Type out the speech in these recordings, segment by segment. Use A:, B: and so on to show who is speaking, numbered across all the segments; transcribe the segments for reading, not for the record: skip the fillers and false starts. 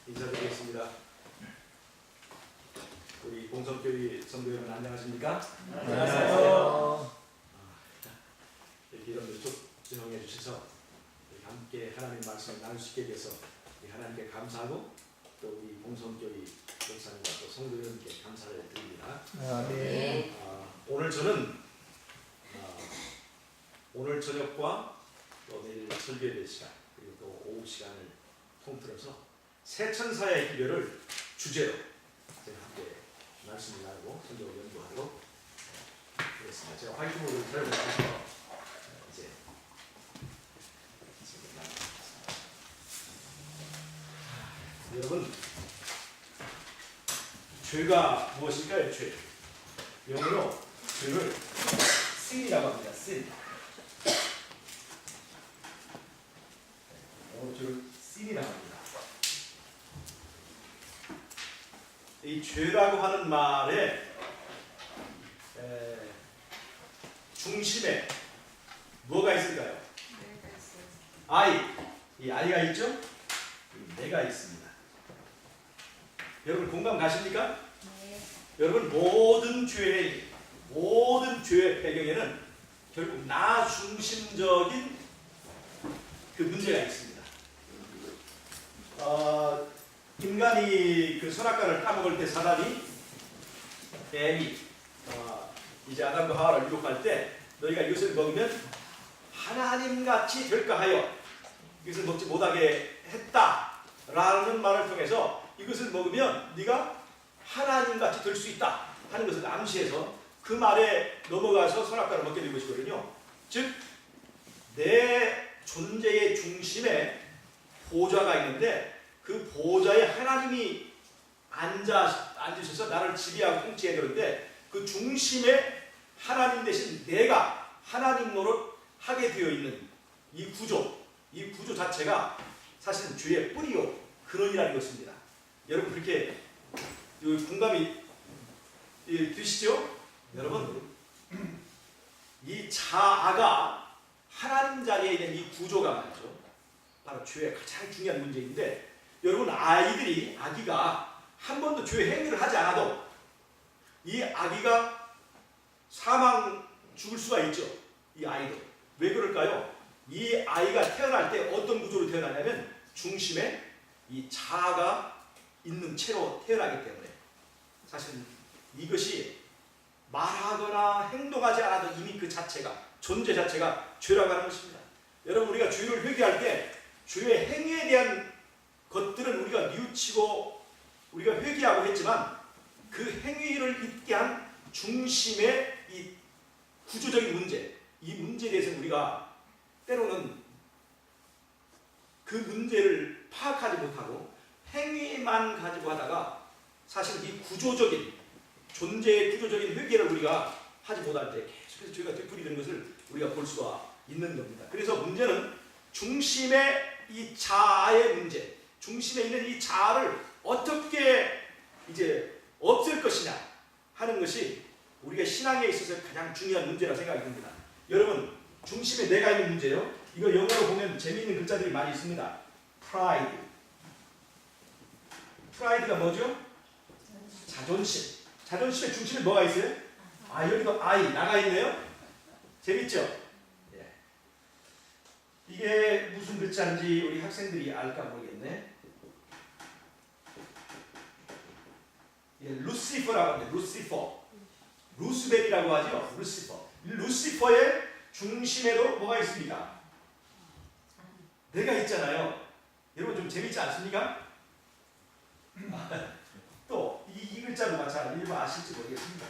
A: 인사드리겠습니다. 우리 봉성교회 성도 여러분 안녕하십니까?
B: 안녕하세요.
A: 이렇게 이런 초청해 주셔서 함께 하나님 말씀을 나눌 수 있게 돼서 하나님께 감사하고 또 우리 봉성교회 목사님과 또 성도 여러분께 감사를 드립니다.
B: 아멘.
A: 오늘 저는 오늘 저녁과 또 내일 설교의 시간 그리고 또 오후 시간을 통틀어서 새 천사의 기별을 주제로 제가 함께 말씀을 나누고 성경을 연구하도록 하겠습니다. 제가 화이트보드를 사용해서 이제 여러분, 죄가 무엇일까요? 죄. 영어로 죄를 sin이라고 합니다. sin. 영어로 죄를 sin이라고 합니다. 이 죄라고 하는 말의 중심에 뭐가 있을까요? 이 아이가 있죠? 이 내가 있습니다. 여러분 공감 가십니까?
C: 네.
A: 여러분 모든 죄의 배경에는 결국 나 중심적인 그 문제가 있습니다. 인간이 그 선악과를 따먹을 때 사단이 뱀이 이제 아담과 하와를 유혹할 때 너희가 이것을 먹으면 하나님같이 될까 하여 이것을 먹지 못하게 했다라는 말을 통해서 이것을 먹으면 네가 하나님같이 될 수 있다 하는 것을 암시해서 그 말에 넘어가서 선악과를 먹게 된 것이거든요. 즉 내 존재의 중심에 보좌가 있는데 그 보좌에 하나님이 앉으셔서 나를 지배하고 통치해 그런데 그 중심에 하나님 대신 내가 하나님 노릇 하게 되어 있는 이 구조 자체가 사실은 죄의 뿌리요 근원이라는 것입니다. 여러분 그렇게 공감이 되시죠? 여러분 이 자아가 하나님 자리에 있는 이 구조가 말이죠. 바로 죄의 가장 중요한 문제인데 여러분 아기가 한 번도 죄 행위를 하지 않아도 이 아기가 죽을 수가 있죠. 이 아이도. 왜 그럴까요? 이 아이가 태어날 때 어떤 구조로 태어나냐면 중심에 이 자아가 있는 채로 태어나기 때문에 사실 이것이 말하거나 행동하지 않아도 이미 그 자체가 존재 자체가 죄라고 하는 것입니다. 여러분 우리가 죄를 회개할 때 죄의 행위에 대한 것들은 우리가 뉘우치고 우리가 회개하고 했지만 그 행위를 있게 한 중심의 이 구조적인 문제 이 문제에 대해서 우리가 때로는 그 문제를 파악하지 못하고 행위만 가지고 하다가 사실 이 존재의 구조적인 회개를 우리가 하지 못할 때 계속해서 죄가 되풀이되는 것을 우리가 볼 수가 있는 겁니다. 그래서 문제는 중심의 이 자아의 문제, 중심에 있는 이 자아를 어떻게 이제 없앨 것이냐 하는 것이 우리가 신앙에 있어서 가장 중요한 문제라고 생각이 듭니다. 여러분 중심에 내가 있는 문제요. 이거 영어로 보면 재미있는 글자들이 많이 있습니다. pride. pride가 뭐죠? 자존심. 자존심의 중심에 뭐가 있어요? 여기도 나가 있네요. 재밌죠? 예. 이게 무슨 글자인지 우리 학생들이 알까 모르겠네. 예, 루시퍼라고 합니다. 루스벨이라고 하죠. 루시퍼의 중심에도 뭐가 있습니까? 내가 있잖아요. 여러분 좀 재밌지 않습니까? 또 이 글자도 마찬가지로 일부 아실지 모르겠습니다.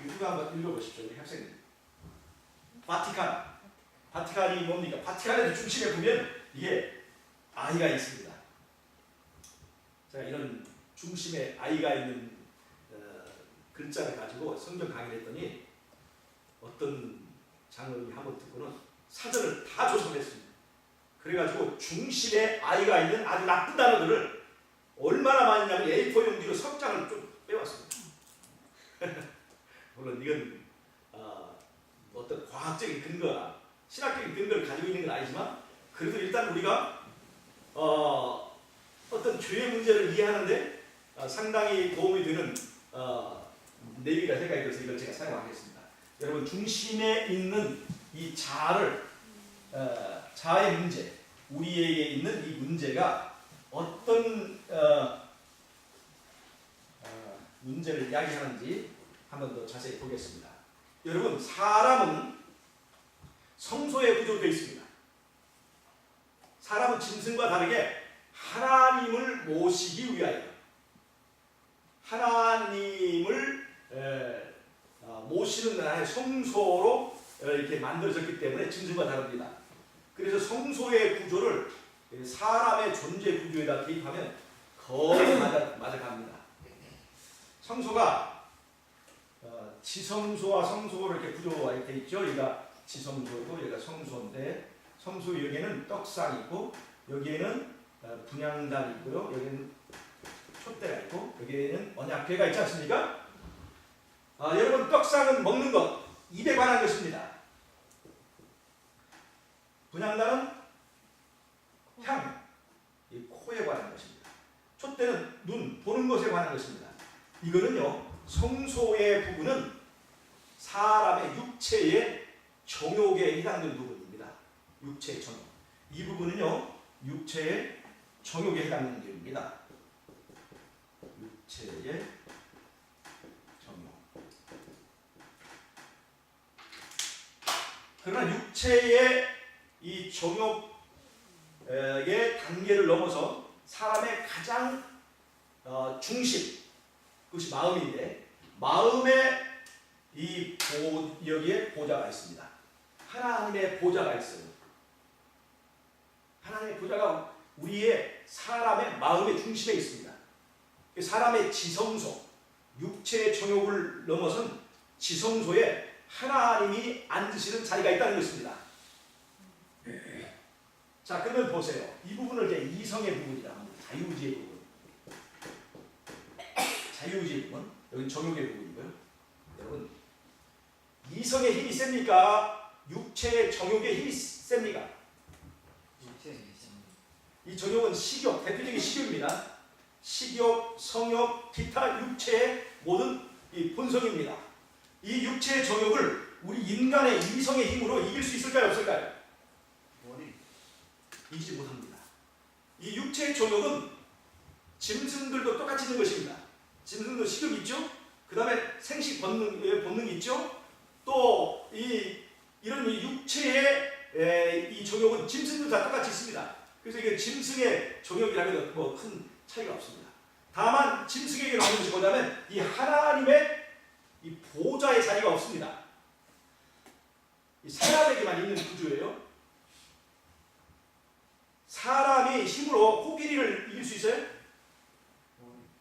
A: 누가 한번 읽어보십시오. 우리 학생들. 바티칸이 뭡니까? 바티칸의 중심에 보면 이게 아이가 있습니다. 제가 이런 중심에 아이가 있는 글자를 가지고 성경 강의를 했더니 어떤 장로님이 한번 듣고는 사전을 다 조사했습니다. 그래가지고 중심에 아이가 있는 아주 나쁜 단어들을 얼마나 많이 했냐면 A4 용지로 석 장을 좀 빼왔습니다. 물론 이건 어떤 과학적인 근거나 신학적인 근거를 가지고 있는 건 아니지만 그래도 일단 우리가 죄의 문제를 이해하는데 상당히 도움이 되는 내용이라 생각이 들어서 이걸 제가 사용하겠습니다. 여러분, 중심에 있는 이 자의 문제, 우리에게 있는 이 문제가 어떤 문제를 이야기하는지 한번 더 자세히 보겠습니다. 여러분, 사람은 성소에 구조되어 있습니다. 사람은 짐승과 다르게 하나님을 모시기 위하여 하나님을 모시는 하나의 성소로 이렇게 만들어졌기 때문에 짐승과 다릅니다. 그래서 성소의 구조를 사람의 존재 구조에다 대입하면 거의 맞아갑니다. 성소가 지성소와 성소로 이렇게 구조가 되어 있죠. 여기가 지성소고 여기가 성소인데, 성소 여기에는 떡상이 있고 여기에는 분향단이 있고요. 여기는 촛대가 있고 여기에는 언약궤가 있지 않습니까? 여러분, 떡상은 먹는 것, 입에 관한 것입니다. 분향단은 향, 이 코에 관한 것입니다. 촛대는 눈, 보는 것에 관한 것입니다. 이거는요, 성소의 부분은 사람의 육체의 정욕에 해당되는 부분입니다. 육체의 정욕. 이 부분은요, 육체의 정욕에 해당되는 부분입니다. 육체의 정욕. 그러나 육체의 이 정욕의 단계를 넘어서 사람의 가장 중심, 그것이 마음인데, 마음에 여기에 보좌가 있습니다. 하나님의 보좌가 있어요. 하나님의 보좌가 우리의 사람의 마음의 중심에 있습니다. 사람의 지성소, 육체의 정욕을 넘어선 지성소에 하나님이 앉으시는 자리가 있다는 것입니다. 자, 그러면 보세요. 이 부분을 이제 이성의 부분이라고 합니다. 자유의지의 부분. 자유의지의 부분. 여기 정욕의 부분이고요. 여러분, 이성의 힘이 셉니까? 육체의 정욕의 힘이 셉니까? 이 정욕은 식욕, 대표적인 식욕입니다. 식욕, 성욕, 기타 육체의 모든 이 본성입니다. 이 육체의 정욕을 우리 인간의 이성의 힘으로 이길 수 있을까요, 없을까요? 이기지 못합니다. 이 육체의 정욕은 짐승들도 똑같이 있는 것입니다. 짐승도 식욕이 있죠? 그 다음에 생식 본능이 있죠? 또 이런 육체의 이 정욕은 짐승도 다 똑같이 있습니다. 그래서 이게 짐승의 정욕이라고 해도 뭐 큰 차이가 없습니다. 다만 짐승에게 나오는 것이 뭐냐면 이 하나님의 이 보좌의 자리가 없습니다. 이 사람에게만 있는 구조예요. 사람이 힘으로 코끼리를 이길 수 있어요?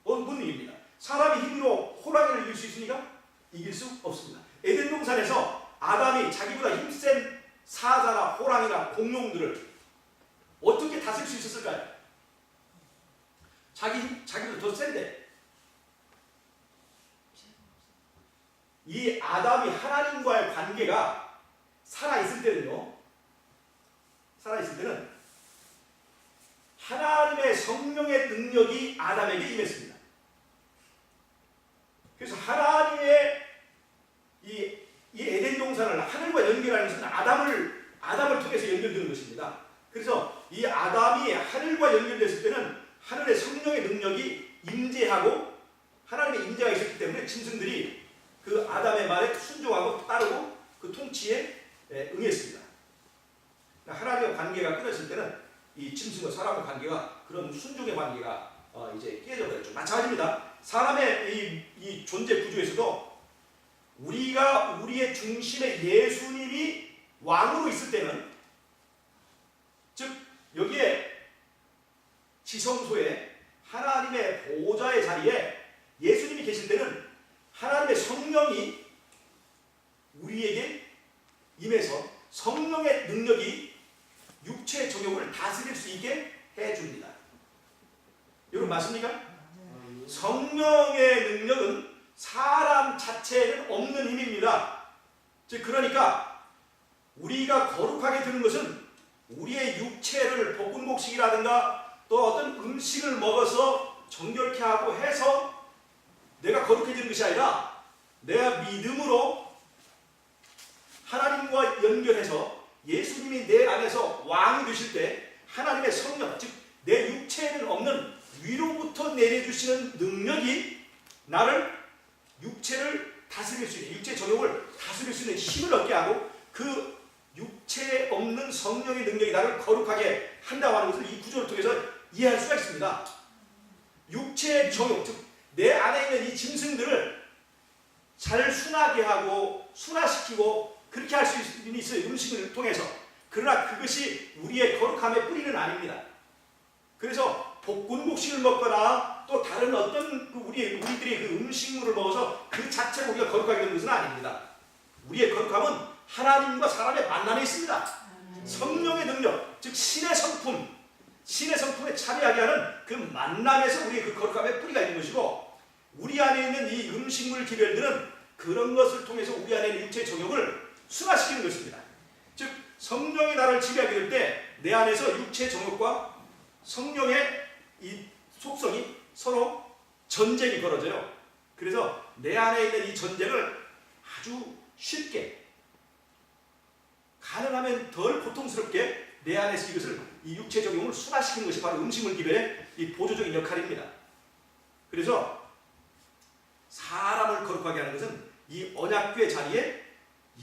A: 못 이깁니다. 사람이 힘으로 호랑이를 이길 수 있습니까? 이길 수 없습니다. 에덴 동산에서 아담이 자기보다 힘센 사자나 호랑이나 공룡들을 어떻게 다스릴 수 있었을까요? 자기도 더 센데. 이 아담이 하나님과의 관계가 살아있을 때는 하나님의 성령의 능력이 아담에게 임했습니다. 그래서 하나님의 이 에덴 동산을 하늘과 연결하는 것은 아담을 통해서 연결되는 것입니다. 그래서 이 아담이 하늘과 연결됐을 때는 하늘의 성령의 능력이 임재하고 하나님의 임재가 있었기 때문에 짐승들이 그 아담의 말에 순종하고 따르고 그 통치에 응했습니다. 하나님과 관계가 끊어질 때는 이 짐승과 사람의 관계가, 그런 순종의 관계가 이제 깨져버렸죠. 마찬가지입니다. 사람의 이 존재 구조에서도 우리가 우리의 중심에 예수님이 왕으로 있을 때는, 즉 여기에 지성소에 하나님의 보좌의 자리에 예수님이 계실 때는 하나님의 성령이 우리에게 임해서 성령의 능력이 육체의 정욕을 다스릴 수 있게 해줍니다. 여러분 맞습니까? 성령의 능력은 사람 자체에는 없는 힘입니다. 즉 그러니까 우리가 거룩하게 되는 것은 우리의 육체를 볶음곡식이라든가 또 어떤 음식을 먹어서 정결케 하고 해서 내가 거룩해지는 것이 아니라 내가 믿음으로 하나님과 연결해서 예수님이 내 안에서 왕이 되실 때 하나님의 성령, 즉 내 육체에는 없는 위로부터 내려주시는 능력이 나를 육체를 다스릴 수 있는, 육체 정욕을 다스릴 수 있는 힘을 얻게 하고 그 육체에 없는 성령의 능력이 나를 거룩하게 한다고 하는 것을 이 구조를 통해서 이해할 수가 있습니다. 육체의 정욕, 즉 내 안에 있는 이 짐승들을 잘 순하게 하고 순화시키고 그렇게 할 수 있어요. 음식을 통해서. 그러나 그것이 우리의 거룩함의 뿌리는 아닙니다. 그래서 볶음국식을 먹거나 또 다른 어떤 우리들의 그 음식물을 먹어서 그 자체로 우리가 거룩하게 되는 것은 아닙니다. 우리의 거룩함은 하나님과 사람의 만남에 있습니다. 성령의 능력, 즉 신의 성품, 신의 성품에 참여하게 하는 그 만남에서 우리의 그 거룩함의 뿌리가 있는 것이고, 우리 안에 있는 이 음식물 기별들은 그런 것을 통해서 우리 안에 있는 육체의 정욕을 순화시키는 것입니다. 즉 성령이 나를 지배하게 될 때 내 안에서 육체의 정욕과 성령의 이 속성이 서로 전쟁이 벌어져요. 그래서 내 안에 있는 이 전쟁을 아주 쉽게, 가능하면 덜 고통스럽게 내 안에서 이것을, 이 육체 적용을 순화시키는 것이 바로 음식물 기별의 이 보조적인 역할입니다. 그래서 사람을 거룩하게 하는 것은 이 언약궤 자리에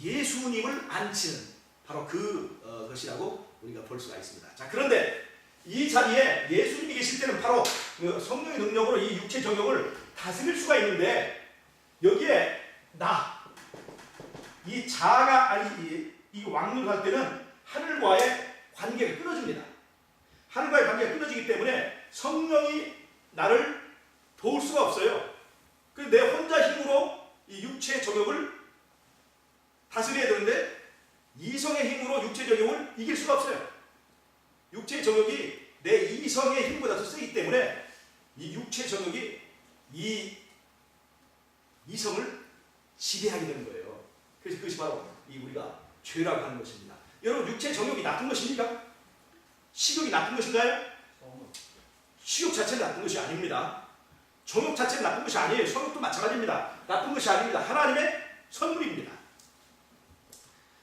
A: 예수님을 앉히는 바로 그것이라고 우리가 볼 수가 있습니다. 자, 그런데 이 자리에 예수님이 계실 때는 바로 성령의 능력으로 이 육체 정욕을 다스릴 수가 있는데, 여기에 이 자아가 아니 이 왕노릇할 때는 하늘과의 관계가 끊어집니다. 하늘과의 관계가 끊어지기 때문에 성령이 나를 도울 수가 없어요. 그래서 내 혼자 힘으로 이 육체의 정욕을 다스려야 되는데 이성의 힘으로 육체의 정욕을 이길 수가 없어요. 육체의 정욕이 내 이성의 힘보다 더 세기 때문에 이 육체의 정욕이 이 이성을 지배하게 되는 거예요. 그래서 그것이 바로 이 우리가 죄라고 하는 것입니다. 여러분, 육체의 정욕이 나쁜 것입니까? 식욕이 나쁜 것인가요? 식욕 자체는 나쁜 것이 아닙니다. 정욕 자체는 나쁜 것이 아니에요. 성욕도 마찬가지입니다. 나쁜 것이 아닙니다. 하나님의 선물입니다.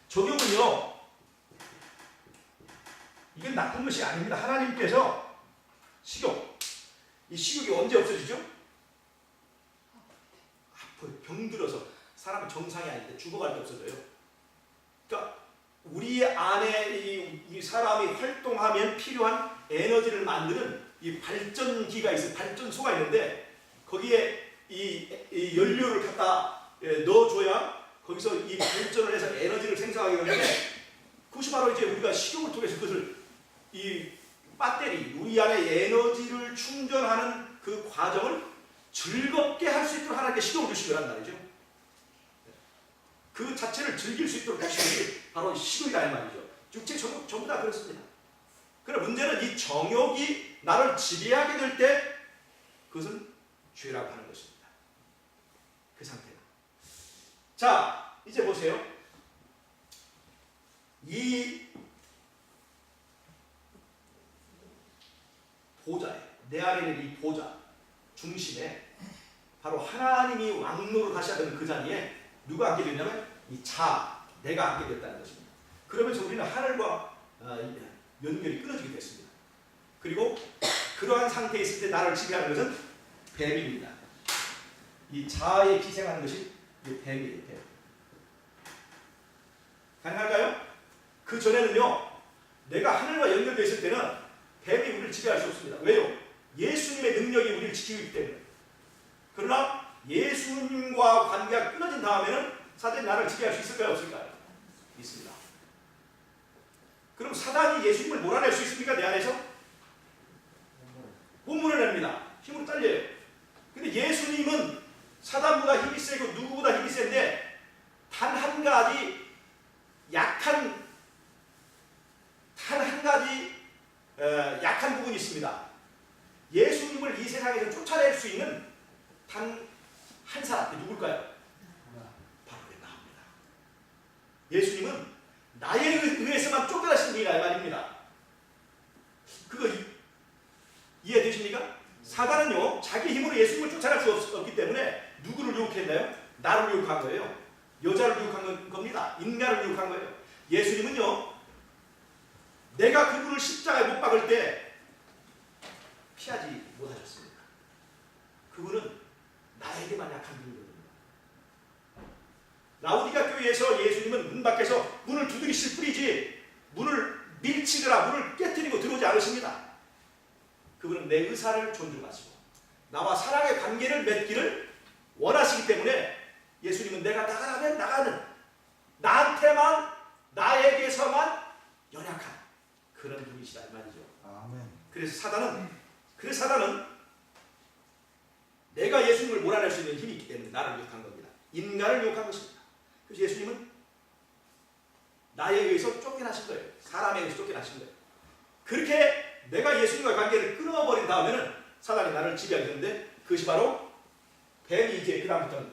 A: 정욕은요, 이건 나쁜 것이 아닙니다. 하나님께서 이 식욕이 언제 없어지죠? 아파요. 병들어서 사람이 정상이 아닐 때, 죽어갈 때 없어져요. 그러니까 우리 안에 이 사람이 활동하면 필요한 에너지를 만드는 이 발전기가 있어요. 발전소가 있는데 거기에 이 연료를 갖다 넣어줘야 거기서 이 발전을 해서 에너지를 생성하게 되는데, 그것이 바로 이제 우리가 식욕을 통해서 그것을 이 배터리, 우리 안에 에너지를 충전하는 그 과정을 즐겁게 할 수 있도록 하나님께 식욕을 주신 거란 말이죠. 그 자체를 즐길 수 있도록 주신 것이 바로 식욕이라는 말이죠. 육체 정욕 전부 다 그렇습니다. 그러나 문제는 이 정욕이 나를 지배하게 될 때 그것은 죄라고 하는 것입니다. 그 상태가. 자, 이제 보세요. 이 보좌에, 내 안에 있는 이 보좌 중심에 바로 하나님이 왕노를 하셔야 되는 그 자리에 누가 앉게 됐냐면 이 내가 앉게 됐다는 것입니다. 그러면서 우리는 하늘과 연결이 끊어지게 됐습니다. 그리고 그러한 상태에 있을 때 나를 지배하는 것은 뱀입니다. 이 자아에 기생하는 것이 뱀이에요. 뱀. 가능할까요? 그 전에는요, 내가 하늘과 연결되어 있을 때는 뱀이 우리를 지배할 수 없습니다. 왜요? 예수님의 능력이 우리를 지키고 있기 때문에. 그러나 예수님과 관계가 끊어진 다음에는 사단이 나를 지배할 수 있을까요? 없을까요? 있습니다. 그럼 사단이 예수님을 몰아낼 수 있습니까? 내 안에서? 못 몰아냅니다. 힘으로 딸려요. 근데 예수님은 사단보다 힘이 세고 누구보다 힘이 센데 단 한 가지 약한 부분이 있습니다. 예수님을 이 세상에서 쫓아낼 수 있는 단 한 사람, 그게 누굴까요? 바로 나입니다. 예수님은 나에 의해서만 쫓겨나신 분이라 말입니다. 그거 이해되십니까? 사단은요 자기 힘으로 예수님을 쫓아갈 수 없기 때문에 누구를 유혹했나요? 나를 유혹한 거예요. 여자를 유혹한 겁니다. 인간을 유혹한 거예요. 예수님은요 내가 그분을 십자가에 못 박을 때 피하지 못하셨습니다. 그분은 나에게만 약한 분이거든요. 라우디가 교회에서 예수님은 문 밖에서 문을 두드리실 뿐이지 문을 밀치거나 문을 깨뜨리고 들어오지 않으십니다. 그분은 내 의사를 존중하시고 나와 사랑의 관계를 맺기를 원하시기 때문에 예수님은 내가 나가라면 나가는 나한테만 나에게서만 연약한 그런 분이시다 이 말이죠.
B: 아멘.
A: 그래서 사단은 내가 예수님을 몰아낼 수 있는 힘이 있기 때문에 나를 유혹한 겁니다. 인간을 유혹한 것입니다. 그래서 예수님은 나에 의해서 쫓겨나신 거예요. 사람에 의해서 쫓겨나신 거예요. 그렇게 내가 예수님과의 관계를 끊어버린 다음에는 사단이 나를 지배하게 되는데 그것이 바로 뱀이 이제 그 다음부터는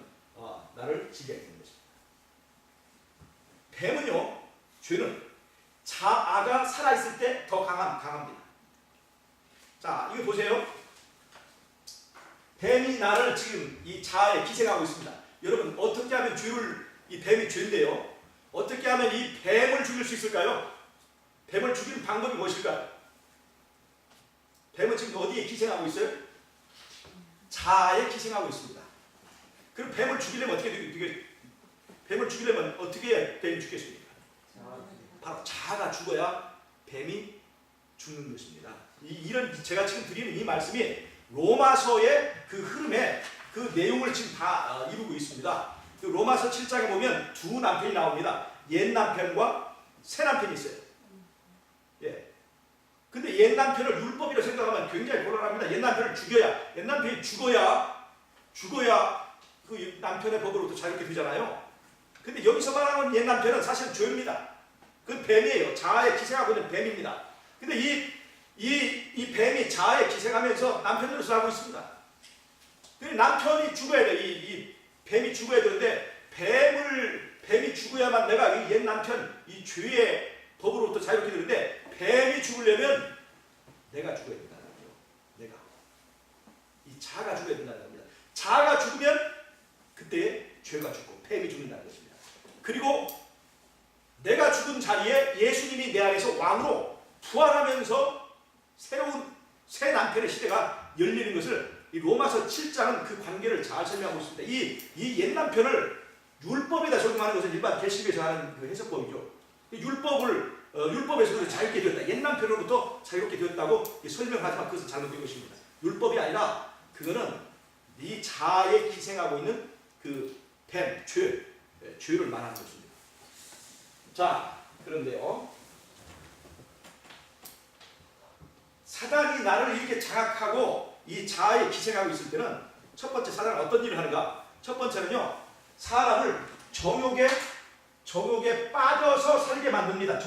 A: 나를 지배하게 되는 것입니다. 뱀은요, 죄는 자아가 살아있을 때 더 강합니다. 자, 이거 보세요. 뱀이 나를 지금 이 자아에 기생하고 있습니다. 여러분, 어떻게 하면 이 뱀이 죄인데요. 어떻게 하면 이 뱀을 죽일 수 있을까요? 뱀을 죽이는 방법이 무엇일까요? 뱀은 지금 어디에 기생하고 있어요? 자아에 기생하고 있습니다. 그럼 뱀을 죽이려면 뱀을 죽이려면 어떻게 뱀이 죽겠습니까? 바로 자아가 죽어야 뱀이 죽는 것입니다. 이런 제가 지금 드리는 이 말씀이 로마서의 그 흐름에 그 내용을 지금 다 이루고 있습니다. 그 로마서 7장에 보면 두 남편이 나옵니다. 옛 남편과 새 남편이 있어요. 예. 근데 옛 남편을 율법이라고 생각하면 굉장히 곤란합니다. 옛 남편을 죽여야, 옛 남편이 죽어야 그 남편의 법으로부터 자유롭게 되잖아요. 근데 여기서 말하는 옛 남편은 사실은 죄입니다. 그건 뱀이에요. 자아에 기생하고 있는 뱀입니다. 근데 이 뱀이 자아에 기생하면서 남편으로서 하고 있습니다. 근데 남편이 죽어야 돼. 이 뱀이 죽어야 되는데 뱀이 죽어야만 내가 이 옛 남편, 이 죄의 법으로부터 자유롭게 되는데 뱀이 죽으려면 내가 죽어야 된다는 거죠. 내가. 이 자아가 죽어야 된다는 겁니다. 자아가 죽으면 그때 죄가 죽고 뱀이 죽는다는 것입니다. 그리고 내가 죽은 자리에 예수님이 내 안에서 왕으로 부활하면서 새로운 새 남편의 시대가 열리는 것을 이 로마서 7장은 그 관계를 잘 설명하고 있습니다. 이 옛 남편을 율법에다 적용하는 것은 일반 개신교에서 하는 그 해석법이죠. 율법에서 자유롭게 되었다. 옛 남편으로부터 자유롭게 되었다고 설명하지만 그것은 잘못된 것입니다. 율법이 아니라 그거는 네 자아에 기생하고 있는 그 뱀, 죄를 말하는 것입니다. 자, 그런데요. 사단이 나를 이렇게 장악하고 이 자아에 기생하고 있을 때는 첫 번째 사단은 어떤 일을 하는가? 첫 번째는요. 사람을 정욕에 빠져서 살게 만듭니다.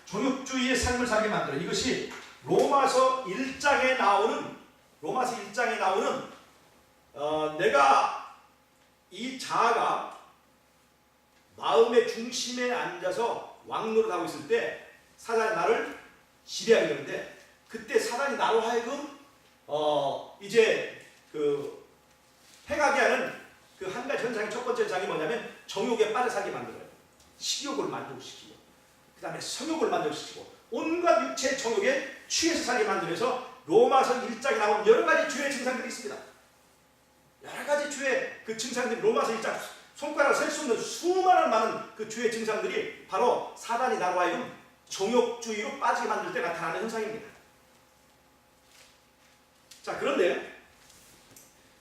A: 정욕주의의 삶을 살게 만들어요. 이것이 로마서 1장에 나오는 내가 이 자아가 마음의 중심에 앉아서 왕노릇하고 있을 때 사단이 나를 지배하게 되는데 그때 사단이 나로 하여금 이제 그 행하게 하는 그 한 가지 현상이 첫 번째 현상이 뭐냐면 정욕에 빠져 살게 만들어요. 식욕을 만족시키고 그 다음에 성욕을 만족시키고 온갖 육체의 정욕에 취해서 살게 만들어서 로마서 1장에 나온 여러 가지 죄의 증상들이 있습니다. 여러 가지 죄의 그 증상들이 로마서 1장 손가락을 셀 수 없는 수많은 많은 그 죄의 증상들이 바로 사단이 나로 하여금 정욕주의로 빠지게 만들 때 나타나는 현상입니다. 자, 그런데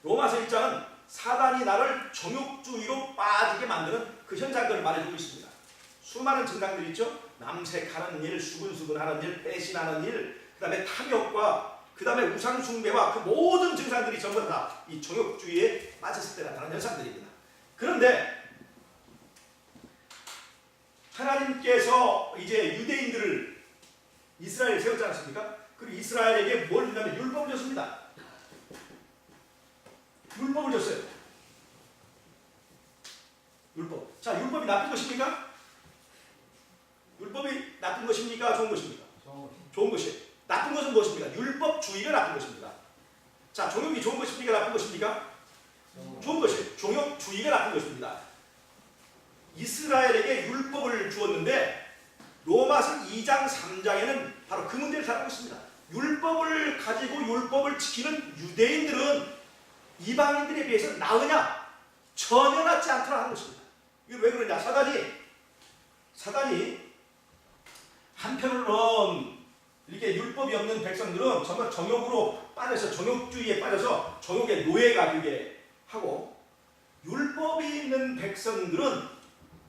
A: 로마서 1장은 사단이 나를 정욕주의로 빠지게 만드는 그 현상들을 말해주고 있습니다. 수많은 증상들이 있죠. 남색하는 일, 수근수근하는 일, 배신하는 일, 그 다음에 탐욕과 그 다음에 우상숭배와 그 모든 증상들이 전부 다 이 정욕주의에 빠졌을 때 나타나는 현상들입니다. 그런데 하나님께서 이제 유대인들을 이스라엘에 세웠지 않습니까? 그리고 이스라엘에게 뭘 주냐면 율법을 줬습니다. 율법을 줬어요. 율법. 자, 율법이 나쁜 것입니까? 율법이 나쁜 것입니까? 좋은 것입니까?
B: 좋은
A: 좋은 것이에요. 나쁜 것은 무엇입니까? 율법주의가 나쁜 것입니다. 자, 종욕이 좋은 것입니까? 나쁜 것입니까? 좋은 것이에요. 종욕주의가 나쁜 것입니다. 이스라엘에게 율법을 주었는데 로마서 2장 3장에는 바로 그 문제를 다루고 있습니다. 율법을 가지고 율법을 지키는 유대인들은 이방인들에 비해서 나으냐? 전혀 낫지 않더라 하는 것입니다. 이게 왜 그러냐? 사단이 한편으로는 이렇게 율법이 없는 백성들은 정말 정욕으로 빠져서 정욕주의에 빠져서 정욕의 노예가 되게 하고, 율법이 있는 백성들은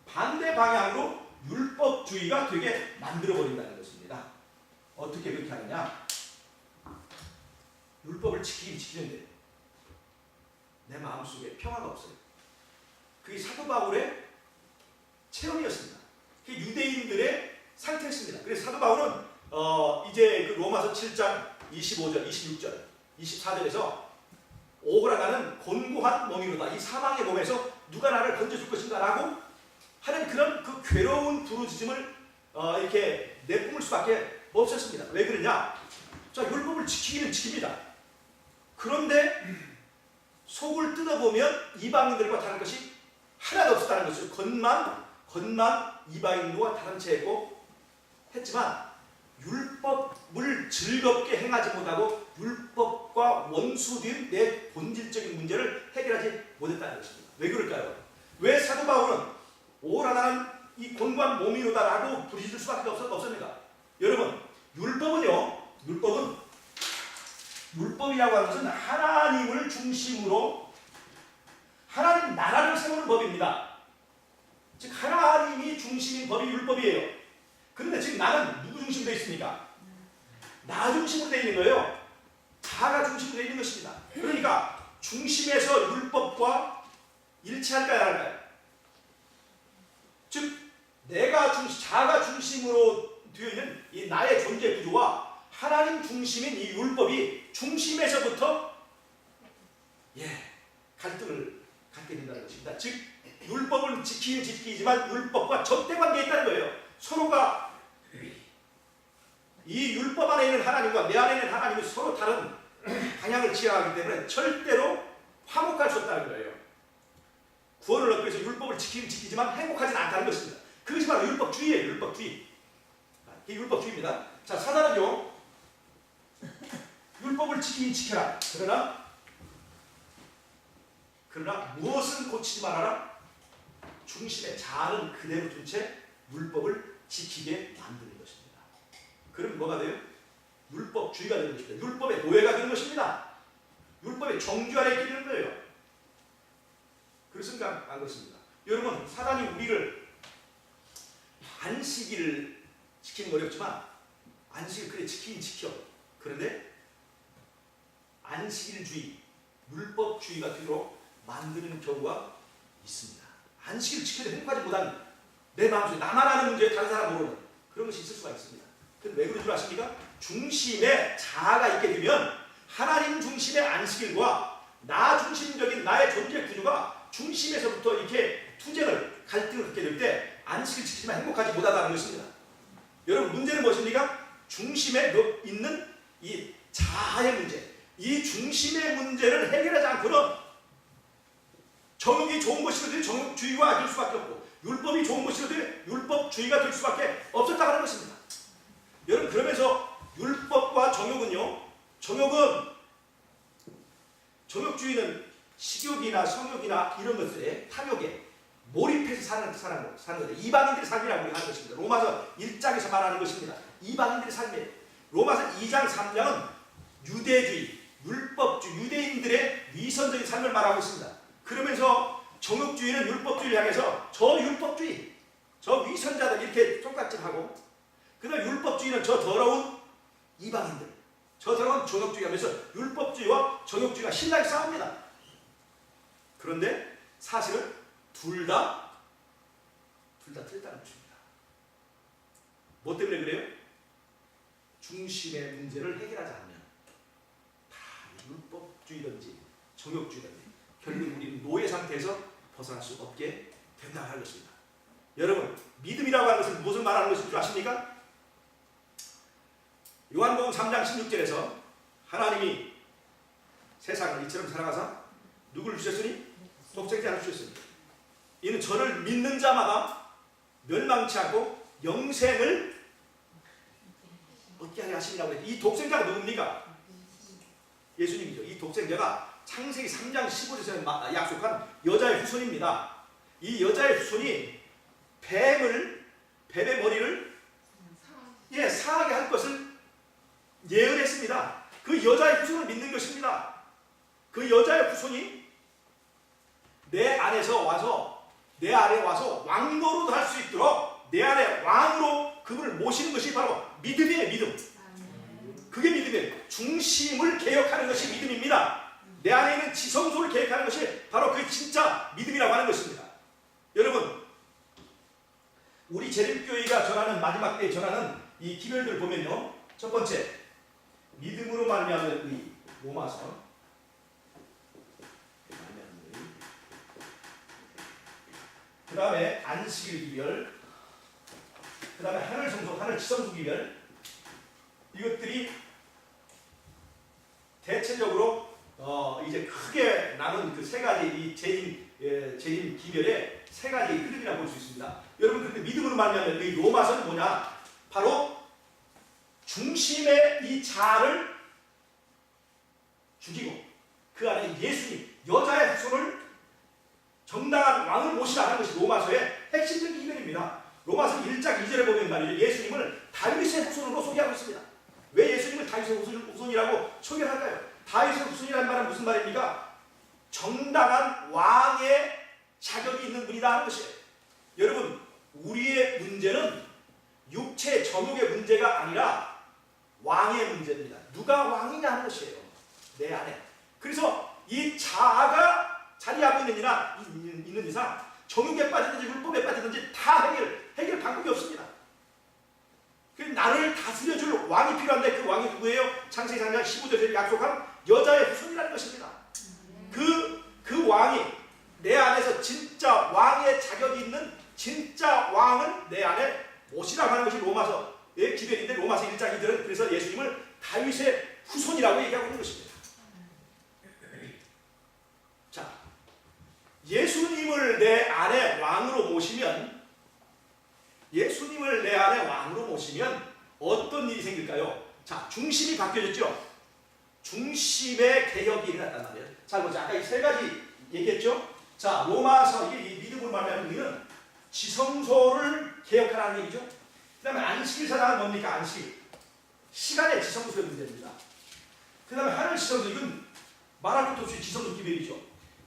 A: 반대 방향으로 율법주의가 되게 만들어버린다는 것입니다. 어떻게 그렇게 하느냐? 율법을 지키는데 내 마음속에 평화가 없어요. 그게 사도 바울의 체험이었습니다. 그게 유대인들의 상태였습니다. 그래서 사도 바울은 이제 그 로마서 7장 25절, 26절, 24절에서 오호라 나는 곤고한 몸이로다. 이 사망의 몸에서 누가 나를 건져줄 것인가 라고 하는 그런 그 괴로운 부르짖음을 이렇게 내뿜을 수밖에 없었습니다. 왜 그러냐? 자, 율법을 지키기는 지킵니다. 그런데 속을 뜯어보면 이방인들과 다른 것이 하나도 없었다는 것을 겉만 이방인과 다른 채 했고 했지만 율법을 즐겁게 행하지 못하고 율법과 원수된 내 본질적인 문제를 해결하지 못했다는 것입니다. 왜 그럴까요? 왜 사도 바울은 오라 나는 이 곤고한 몸이로다라고 부르짖을 수밖에 없습니까? 여러분, 율법이라고 하는 것은 하나님을 중심으로 하나님 나라를 세우는 법입니다. 즉 하나님이 중심인 법이 율법이에요. 그런데 지금 나는 누구 중심으로 되어 있습니까? 나 중심으로 되어 있는 거예요. 자가 중심으로 되어 있는 것입니다. 그러니까 중심에서 율법과 일치할까요, 안 할까요? 즉 자가 중심으로 되어 있는 이 나의 존재 구조와 하나님 중심인 이 율법이 중심에서부터 갈등을 갖게 된다는 것입니다. 즉 율법을 지키지만 율법과 적대관계에 있다는 거예요. 서로가 이 율법 안에 있는 하나님과 내 안에 있는 하나님이 서로 다른 방향을 지향하기 때문에 절대로 화목할 수 없다는 거예요. 구원을 얻기 위해서 율법을 지키지만 행복하지는 않다는 것입니다. 그것이 바로 율법주의예요. 율법주의. 이게 율법주의입니다. 자, 사단은요, 율법을 지켜라. 그러나 무엇은 고치지 말아라? 중심에 자아는 그대로 둔 채 율법을 지키게 만드는 것입니다. 그럼 뭐가 돼요? 율법주의가 되는 것입니다. 율법의 노예가 되는 것입니다. 율법의 정죄 아래 있게 되는 거예요. 그래서 안 그렇습니다. 여러분, 사단이 우리를 안식일을 지키는 건 어렵지만 안식일 그래 지키긴 지켜. 그런데 안식일주의, 율법주의가 되도록 만드는 경우가 있습니다. 안식일을 지켜도 행복하지 못한 내 마음속에 나만 아는 문제에 다른 사람 모르는 그런 것이 있을 수가 있습니다. 근데 왜 그런 줄 아십니까? 중심에 자아가 있게 되면 하나님 중심의 안식일과 나 중심적인 나의 존재 구조가 중심에서부터 이렇게 갈등을 갖게 될 때 안식을 지키지만 행복하지 못하다는 것입니다. 여러분, 문제는 무엇입니까? 중심에 있는 이 자아의 문제, 이 중심의 문제를 해결하지 않고는 정욕이 좋은 것이라도 정욕주의가 될 수밖에 없고 율법이 좋은 것이라도 율법주의가 될 수밖에 없었다고 하는 것입니다. 여러분, 그러면서 율법과 정욕주의는 식욕이나 성욕이나 이런 것들에 탐욕에 몰입해서 사는 건데 이방인들의 삶이라고 하는 것입니다. 로마서 1장에서 말하는 것입니다. 이방인들의 삶이에요. 로마서 2장 3장은 유대주의, 율법주의, 유대인들의 위선적인 삶을 말하고 있습니다. 그러면서 정욕주의는 율법주의를 향해서 저 율법주의, 저 위선자들 이렇게 똑같이하고, 그다음 율법주의는 저 더러운 이방인들, 저 더러운 정욕주의 하면서 율법주의와 정욕주의가 신나게 싸웁니다. 그런데 사실은 둘 다 틀렸다는 것입니다. 뭐 때문에 그래요? 중심의 문제를 해결하지 않으면 다 율법주의든지 정욕주의든지 결국 우리는 노예 상태에서 벗어날 수 없게 된다고 하는 것입니다. 여러분, 믿음이라고 하는 것은 무슨 말하는 것인 줄 아십니까? 요한복음 3장 16절에서 하나님이 세상을 이처럼 사랑하사 누구를 주셨으니? 독생자를 주셨으니 이는 저를 믿는 자마다 멸망치 않고 영생을 얻게 하려 하심이라고 했죠. 이 독생자가 누굽니까? 예수님이죠. 이 독생자가 창세기 3장 15절에서 약속한 여자의 후손입니다. 이 여자의 후손이 뱀의 머리를 상하게 할 것을 예언했습니다. 그 여자의 후손을 믿는 것입니다. 그 여자의 후손이 내 안에 와서 왕노릇 할 수 있도록 내 안에 왕으로 그분을 모시는 것이 바로 믿음이에요. 믿음. 그게 믿음이에요. 중심을 개혁하는 것이 믿음입니다. 내 안에 있는 지성소를 개혁하는 것이 바로 그 진짜 믿음이라고 하는 것입니다. 여러분, 우리 재림교회가 전하는 마지막 때에 전하는 이 기별들 보면요, 첫 번째 믿음으로 말미암는 의, 로마서. 그 다음에 안식일 기별, 그 다음에 하늘 지성소 기별. 이것들이 대체적으로 이제 크게 나눈 그 세 가지 이 재림 기별의 세 가지 흐름이라고 볼 수 있습니다. 여러분, 그런데 믿음으로 말미암는 이 로마서는 뭐냐? 바로 중심의 이 자아를 죽이고 그 안에 예수님, 여자의 후손을 정당한 왕을 모시라는 것이 로마서의 핵심적인 기별입니다. 로마서 1장 2절에 보면 말이죠. 예수님을 다윗의 후손으로 소개하고 있습니다. 왜 예수님을 다윗의 후손이라고 소개를 할까요? 다윗의 후손이라는 말은 무슨 말입니까? 정당한 왕의 자격이 있는 분이다 하는 것이에요. 여러분, 우리의 문제는 육체 정욕의 문제가 아니라 왕의 문제입니다. 누가 왕이냐 하는 것이에요. 내 안에. 그래서 이 자아가 자리하고 있는 이상 정욕에 빠지든지 율법에 빠지든지 다 해결 방법이 없습니다. 나를 다스려줄 왕이 필요한데 그 왕이 누구예요? 창세기 3장 15절에 약속한 여자의 후손이라는 것입니다. 그 왕이 내 안에서 진짜 왕의 자격이 있는 진짜 왕을 내 안에 모시라고 하는 것이 로마서의 기별인데, 로마서 1장 2절은 그래서 예수님을 다윗의 후손이라고 얘기하고 있는 것입니다. 자, 예수님을 내 안에 왕으로 모시면 어떤 일이 생길까요? 자, 중심이 바뀌어졌죠? 중심의 개혁이 일어났단 말이에요. 자, 보자. 아까 이 세 가지 얘기했죠? 자, 로마서, 이 믿음으로 말하는 의미는 지성소를 개혁하라는 얘기죠? 그 다음에 안식일 사상은 뭡니까? 안식일. 시간의 지성소의 문제입니다. 그 다음에 하늘 지성소, 이건 말할 것도 없이 지성소 기별이죠.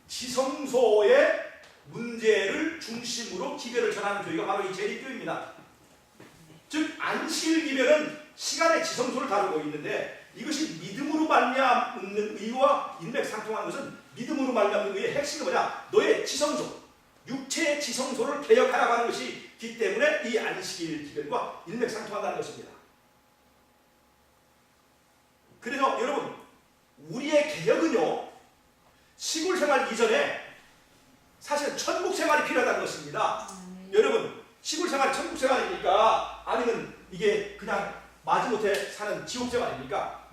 A: 지성소의 문제를 중심으로 기별을 전하는 교회가 바로 이 재림교회입니다. 즉, 안식일 기별은 시간의 지성소를 다루고 있는데, 이것이 믿음으로 말미암는 의와 일맥상통하는 것은 믿음으로 말미암는 의의 핵심이 뭐냐? 너의 지성소, 육체의 지성소를 개혁하라고 하는 것이기 때문에 이 안식일 기별과 일맥상통한다는 것입니다. 그래서 여러분, 우리의 개혁은요, 시골 생활 이전에 사실 천국 생활이 필요하다는 것입니다. 여러분, 시골 생활이 천국 생활입니까? 아니면 이게 그냥 마지못해 사는 지옥 생활입니까?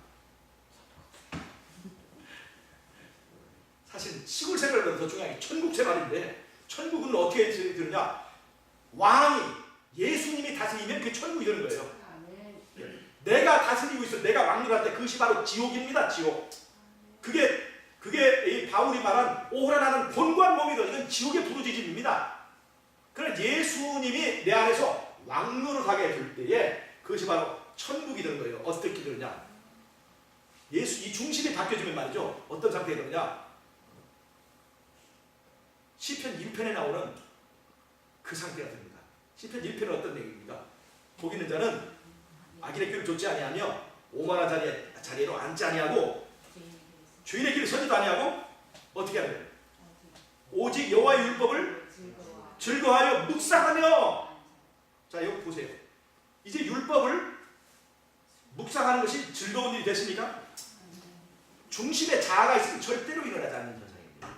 A: 사실 시골 생활보다 더 중요한 게 천국 생활인데, 천국은 어떻게 되느냐? 왕이, 예수님이 다스리면 그게 천국이 되는 거예요. 내가 다스리고 있어, 내가 왕노할 때 그것이 바로 지옥입니다. 지옥. 그게 이 바울이 말한 오호라나는 곤고한 몸이다. 이건 지옥의 부르짖음입니다. 그러나 예수님이 내 안에서 왕노릇하게 될 때에 그것이 바로 천국이 되는 거예요. 어떻게 되느냐? 이 중심이 바뀌어지면 말이죠. 어떤 상태가 되느냐? 시편 1편에 나오는 그 상태가 됩니다. 시편 1편은 어떤 얘기입니까? 복 있는 자는 악인의 길을 좇지 아니하며 오만한 자리에로 앉지 아니하고 주인의 길을 서지도 아니하고 어떻게 하는 거예요? 오직 여호와의 율법을 즐거워하여 묵상하며. 자, 여기 보세요. 이제 율법을 묵상하는 것이 즐거운 일이 됐습니까? 중심에 자아가 있으면 절대로 일어나지 않는 현상입니다.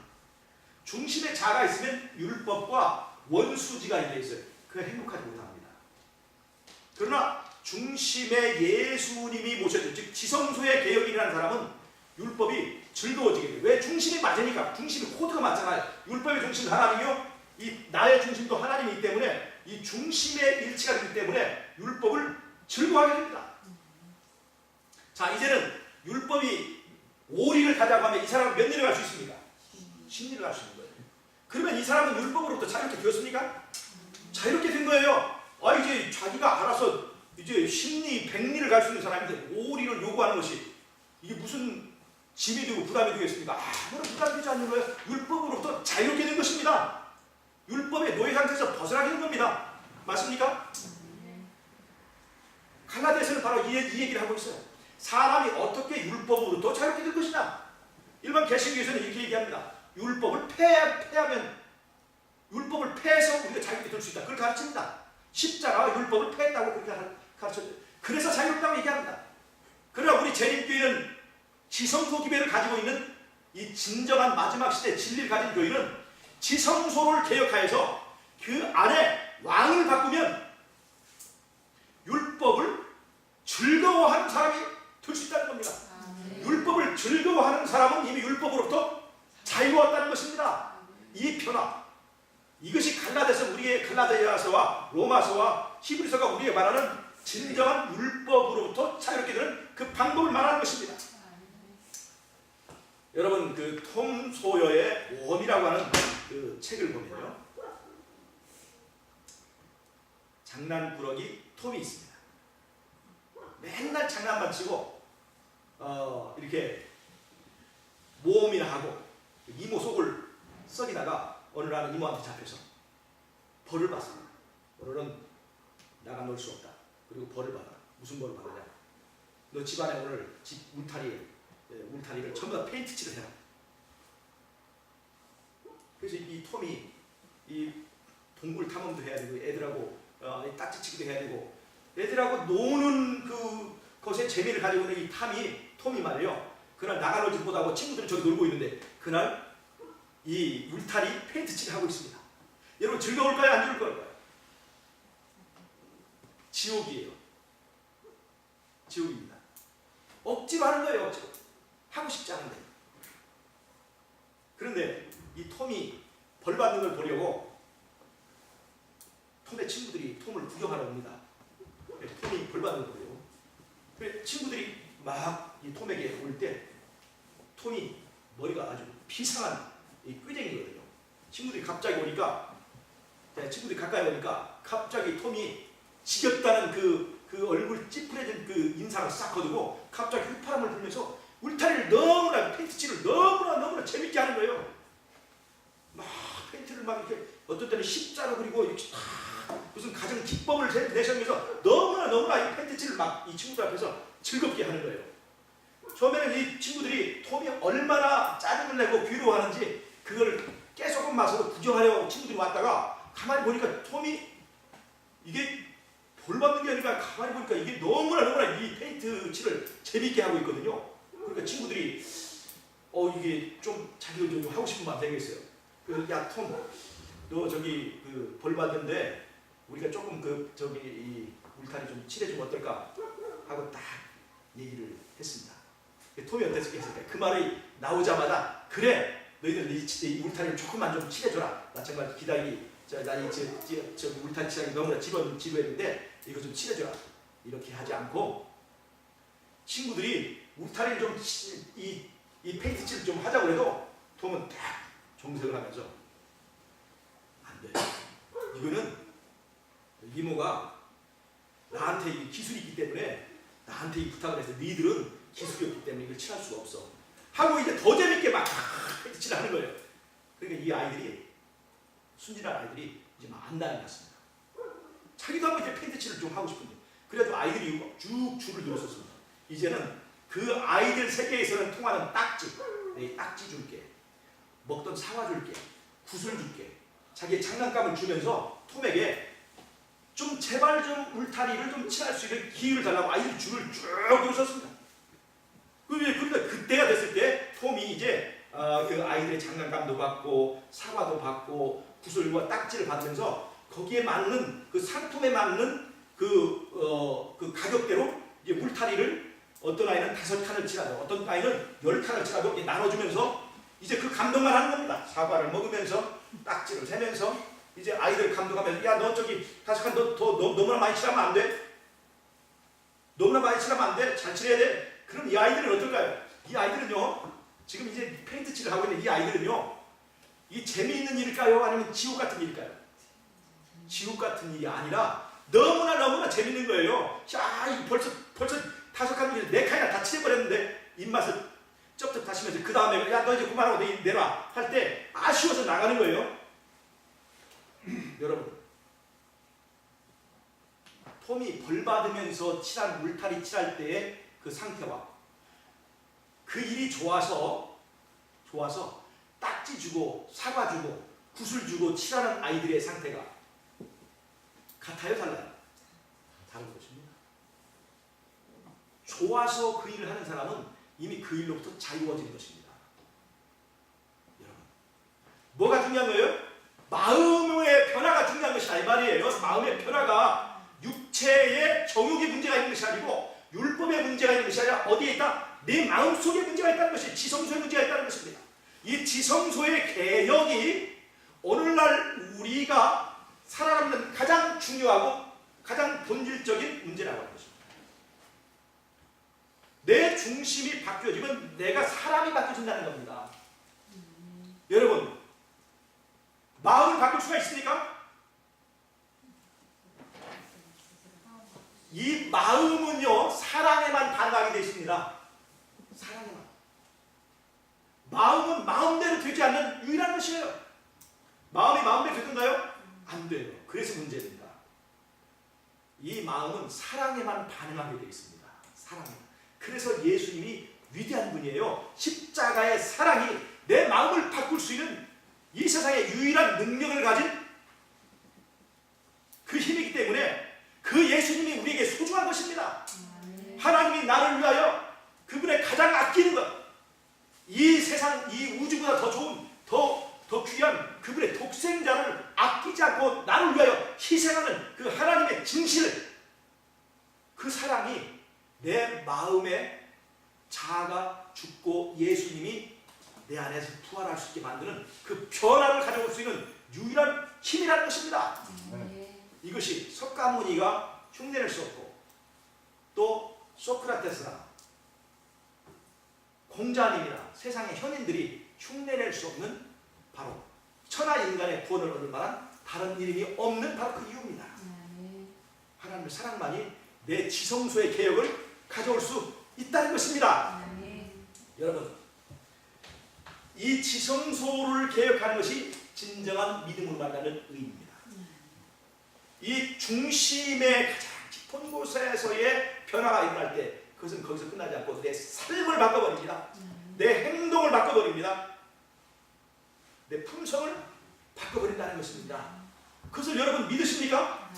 A: 중심에 자아가 있으면 율법과 원수지가 있어 있어요. 그가 행복하지 못합니다. 그러나 중심에 예수님이 모셔진, 즉 지성소의 개혁이라는 사람은 율법이 즐거워지게 돼요. 왜? 중심이 맞으니까. 중심이 코드가 맞잖아요. 율법의 중심 하나님이요, 이 나의 중심도 하나님이기 때문에 이 중심의 일치가 되기 때문에 율법을 즐거워하게 됩니다. 자, 이제는 율법이 오리를 가자고 하면 이 사람은 몇 년을 갈 수 있습니까? 10년을 갈 수 있는 거예요. 그러면 이 사람은 율법으로부터 자유롭게 되었습니까? 자유롭게 된 거예요. 이제 자기가 알아서 이제 10리, 100리를 갈 수 있는 사람인데 오리를 요구하는 것이 이게 무슨 짐이 되고 부담이 되겠습니까? 아무런 부담이 되지 않는 거예요. 율법으로부터 자유롭게 된 것입니다. 율법의 노예 상태에서 벗어나게 된 겁니다. 맞습니까? 갈라디아서는 바로 이 얘기를 하고 있어요. 사람이 어떻게 율법으로부터 자유롭게 될 것이냐? 일반 개신교에서는 이렇게 얘기합니다. 율법을 폐하면, 율법을 폐해서 우리가 자유롭게 될 수 있다. 그걸 가르칩니다. 십자가와 율법을 폐했다고 그렇게 가르쳐요. 그래서 자유롭다고 얘기합니다. 그러나 우리 재림교회는 지성소 기배를 가지고 있는 이 진정한 마지막 시대 진리를 가진 교회는 지성소를 개혁하여서 그 안에 왕을 바꾸면 율법을 즐거워하는 사람이 될 수 있다는 겁니다. 율법을 즐거워하는 사람은 이미 율법으로부터 자유로웠다는 것입니다. 이 변화, 이것이 갈라디아서, 우리의 갈라디아서와 로마서와 히브리서가 우리에게 말하는 진정한 율법으로부터 자유롭게 되는 그 방법을 말하는 것입니다. 여러분, 그 톰 소여의 웜이라고 하는 그 책을 보면요, 장난꾸러기 톰이 있습니다. 맨날 장난만 치고 이렇게 모험이나 하고 이모 속을 썩이다가 어느 날 이모한테 잡혀서 벌을 받습니다. 오늘은 나가 놀 수 없다. 그리고 벌을 받아. 무슨 벌을 받느냐? 너 집안에 오늘 집 울타리를 전부 다 페인트칠을 해라. 그래서 이 톰이 이 동굴 탐험도 해야 되고 애들하고 딱지치기도 해야 되고 애들하고 노는 그것에 재미를 가지고 있는 이 톰이 말이에요. 그날 나가놀지 못하고 친구들이 저기 놀고 있는데 그날 이 울타리 페인트칠을 하고 있습니다. 여러분, 즐거울까요? 안 즐거울까요? 지옥이에요. 지옥입니다. 억지로 하는 거예요. 억지로. 하고 싶지 않은데. 그런데 이 톰이 벌 받는 걸 보려고 톰의 친구들이 톰을 구경하러 옵니다. 톰이 벌 받는 걸 보려고. 그래, 친구들이 막 이 톰에게 올 때 톰이 머리가 아주 비상한 이 꾀쟁이거든요. 친구들이 갑자기 오니까, 친구들이 가까이 오니까 갑자기 톰이 지겹다는 그 얼굴 찌푸려진 그 인상을 싹 거두고 갑자기 휘파람을 불면서 울타리를 너무나, 페인트칠을 너무나 재밌게 하는 거예요. 막 페인트를 막 이렇게 어떤 때는 십자로 그리고 이렇게 무슨 가정 기법을 내셔면서 너무나 이 페인트칠을 막 이 친구들 앞에서 즐겁게 하는 거예요. 처음에는 이 친구들이 톰이 얼마나 짜증을 내고 괴로워하는지 그걸 깨소금 맛으로 구경하려고 친구들이 왔다가 가만히 보니까 톰이 이게 벌 받는 게 아니라 가만히 보니까 이게 너무나 이 페인트 칠을 재밌게 하고 있거든요. 그러니까 친구들이 이게 좀 자기도 좀 하고 싶은 마음 생겼어요. 그래서 야 톰, 너 저기 그 벌 받는데 우리가 조금 저기 이 울타리 좀 칠해주면 어떨까 하고 딱 얘기를 했습니다. 톰이 어땠을까? 그 말이 나오자마자 그래, 너희들 이 울타리를 조금만 좀 칠해줘라. 나 정말 나이 저 울타리 칠하기 너무나 지루했는데 이거 좀 칠해줘라. 이렇게 하지 않고 친구들이 울타리를 좀 이 페인트 칠을 좀 하자고 해도 톰은 딱 정색을 하면서 안 돼. 이거는 이모가 나한테 이 기술이 있기 때문에 나한테 이 부탁을 해서 너희들은 기술이 없기 때문에 이걸 칠할 수가 없어 하고 이제 더 재밌게 막 페인트 칠을 하는 거예요. 그러니까 이 아이들이, 순진한 아이들이 이제 막 안달이 났습니다. 자기도 한번 이제 페인트 칠을 좀 하고 싶은데 그래가지고 아이들이 쭉 줄을 들었었습니다. 이제는 그 아이들 세계에서는 통하는 딱지, 내 딱지 줄게, 먹던 사과 줄게, 구슬 줄게, 자기의 장난감을 주면서 톰에게 좀 제발 좀 울타리를 좀 칠할 수 있는 기회를 달라고 아이들이 줄을 쭉 들었었습니다. 그러니까 그때가 됐을 때 톰이 이제 그 아이들의 장난감도 받고 사과도 받고 구슬과 딱지를 받으면서 거기에 맞는 그 상품에 맞는 그 가격대로 이제 울타리를 어떤 아이는 5칸을 칠하고 어떤 아이는 10칸을 칠하고 이렇게 나눠주면서 이제 그 감독만 하는 겁니다. 사과를 먹으면서 딱지를 세면서 이제 아이들 감독하면서 야 너 저기 5칸 너무나 많이 칠하면 안 돼. 너무나 많이 칠하면 안 돼. 잘 칠해야 돼. 그럼 이 아이들은 어떨까요? 이 아이들은요 지금 이제 페인트 칠을 하고 있는 이 아이들은요 이 재미있는 일일까요? 아니면 지옥 같은 일일까요? 지옥 같은 일이 아니라 너무나 재밌는 거예요. 야, 벌써 5칸, 4칸이나 다 칠해버렸는데 입맛을 쩝쩝 다시면서 그 다음에 야, 너 이제 그만하고 내놔 할 때 아쉬워서 나가는 거예요. 여러분, 톰이 벌 받으면서 칠한 울타리 칠할 때의 그 상태와 그 일이 좋아서 딱지 주고 사과 주고 구슬 주고 칠하는 아이들의 상태가 같아요, 달라요? 다른 것입니다. 좋아서 그 일을 하는 사람은 이미 그 일로부터 자유워진 것입니다. 여러분, 뭐가 중요한 거예요? 마음의 변화가 중요한 것이다 이 말이에요. 마음의 변화가 육체의 정욕의 문제가 있는 것이 아니고 율법의 문제가 있는 것이 아니라 어디에 있다? 내 마음속에 문제가 있다는 것이 지성소의 문제가 있다는 것입니다. 이 지성소의 개혁이 오늘날 우리가 살아남는 가장 중요하고 가장 본질적인 문제라고 하는 것입니다. 내 중심이 바뀌어지면 내가 사람이 바뀌어진다는 겁니다. 여러분, 마음을 바꿀 수가 있습니까? 이 마음은요 사랑에만 반응하게 되어 있습니다. 사랑에만. 마음은 마음대로 되지 않는 유일한 것이에요. 마음이 마음대로 되던가요? 안 돼요. 그래서 문제입니다. 이 마음은 사랑에만 반응하게 되어 있습니다. 사랑에만. 그래서 예수님이 위대한 분이에요. 십자가의 사랑이 내 마음을 바꿀 수 있는 이 세상의 유일한 능력을 가진 그 힘이기 때문에 그 예수님이 우리에게 소중한 것입니다. 하나님이 나를 위하여 그분의 가장 아끼는 것, 이 세상, 이 우주보다 더 좋은, 더 귀한 그분의 독생자를 아끼지 않고 나를 위하여 희생하는 그 하나님의 진실, 그 사랑이 내 마음에 자아가 죽고 예수님이 내 안에서 부활할 수 있게 만드는 그 변화를 가져올 수 있는 유일한 힘이라는 것입니다. 이것이 석가모니가 흉내낼 수 없고 또 소크라테스나 공자님이나 세상의 현인들이 흉내낼 수 없는 바로 천하 인간의 구원을 얻을 만한 다른 이름이 없는 바로 그 이유입니다. 하나님의 사랑만이 내 지성소의 개혁을 가져올 수 있다는 것입니다. 여러분, 이 지성소를 개혁하는 것이 진정한 믿음으로 만나는 의입니다. 이 중심의 가장 깊은 곳에서의 변화가 일어날 때 그것은 거기서 끝나지 않고 내 삶을 바꿔버립니다. 내 행동을 바꿔버립니다. 내 품성을 바꿔버린다는 것입니다. 그것을 여러분 믿으십니까?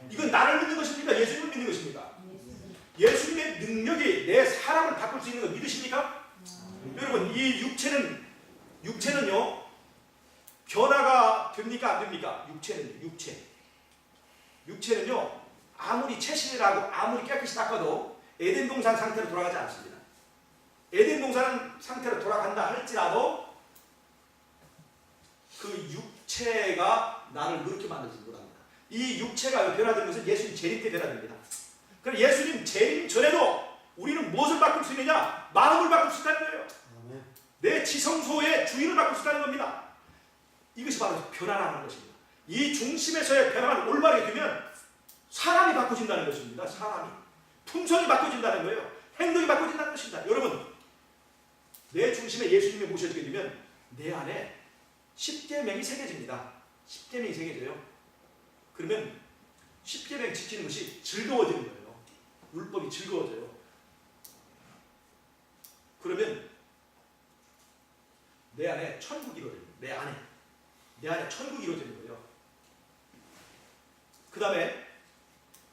A: 이건 나를 믿는 것입니까? 예수님을 믿는 것입니까? 예수님의 능력이 내 사람을 바꿀 수 있는 거 믿으십니까? 여러분, 이 육체는요 변화가 됩니까? 안 됩니까? 육체는요 아무리 채신이라고 아무리 깨끗이 닦아도 에덴 동산 상태로 돌아가지 않습니다. 에덴 동산 상태로 돌아간다 할지라도 그 육체가 나를 그렇게 만들지 못합니다. 이 육체가 변화된 것은 예수님 재림 때 변화됩니다. 그럼 예수님 재림 전에도 우리는 무엇을 바꿀 수 있느냐? 마음을 바꿀 수 있다는 거예요. 내 지성소의 주인을 바꿀 수 있다는 겁니다. 이것이 바로 변화라는 것입니다. 이 중심에서의 변화를 올바르게 되면 사람이 바꿔진다는 것입니다. 사람이. 품성이 바꿔진다는 거예요. 행동이 바꿔진다는 것입니다. 여러분, 내 중심에 예수님이 모셔지게 되면 내 안에 십계명이 새겨집니다. 십계명이 새겨져요. 그러면 십계명 지키는 것이 즐거워지는 거예요. 율법이 즐거워져요. 그러면 내 안에 천국이 이루어집니다. 내 안에 천국이 이루어지는 거예요. 그 다음에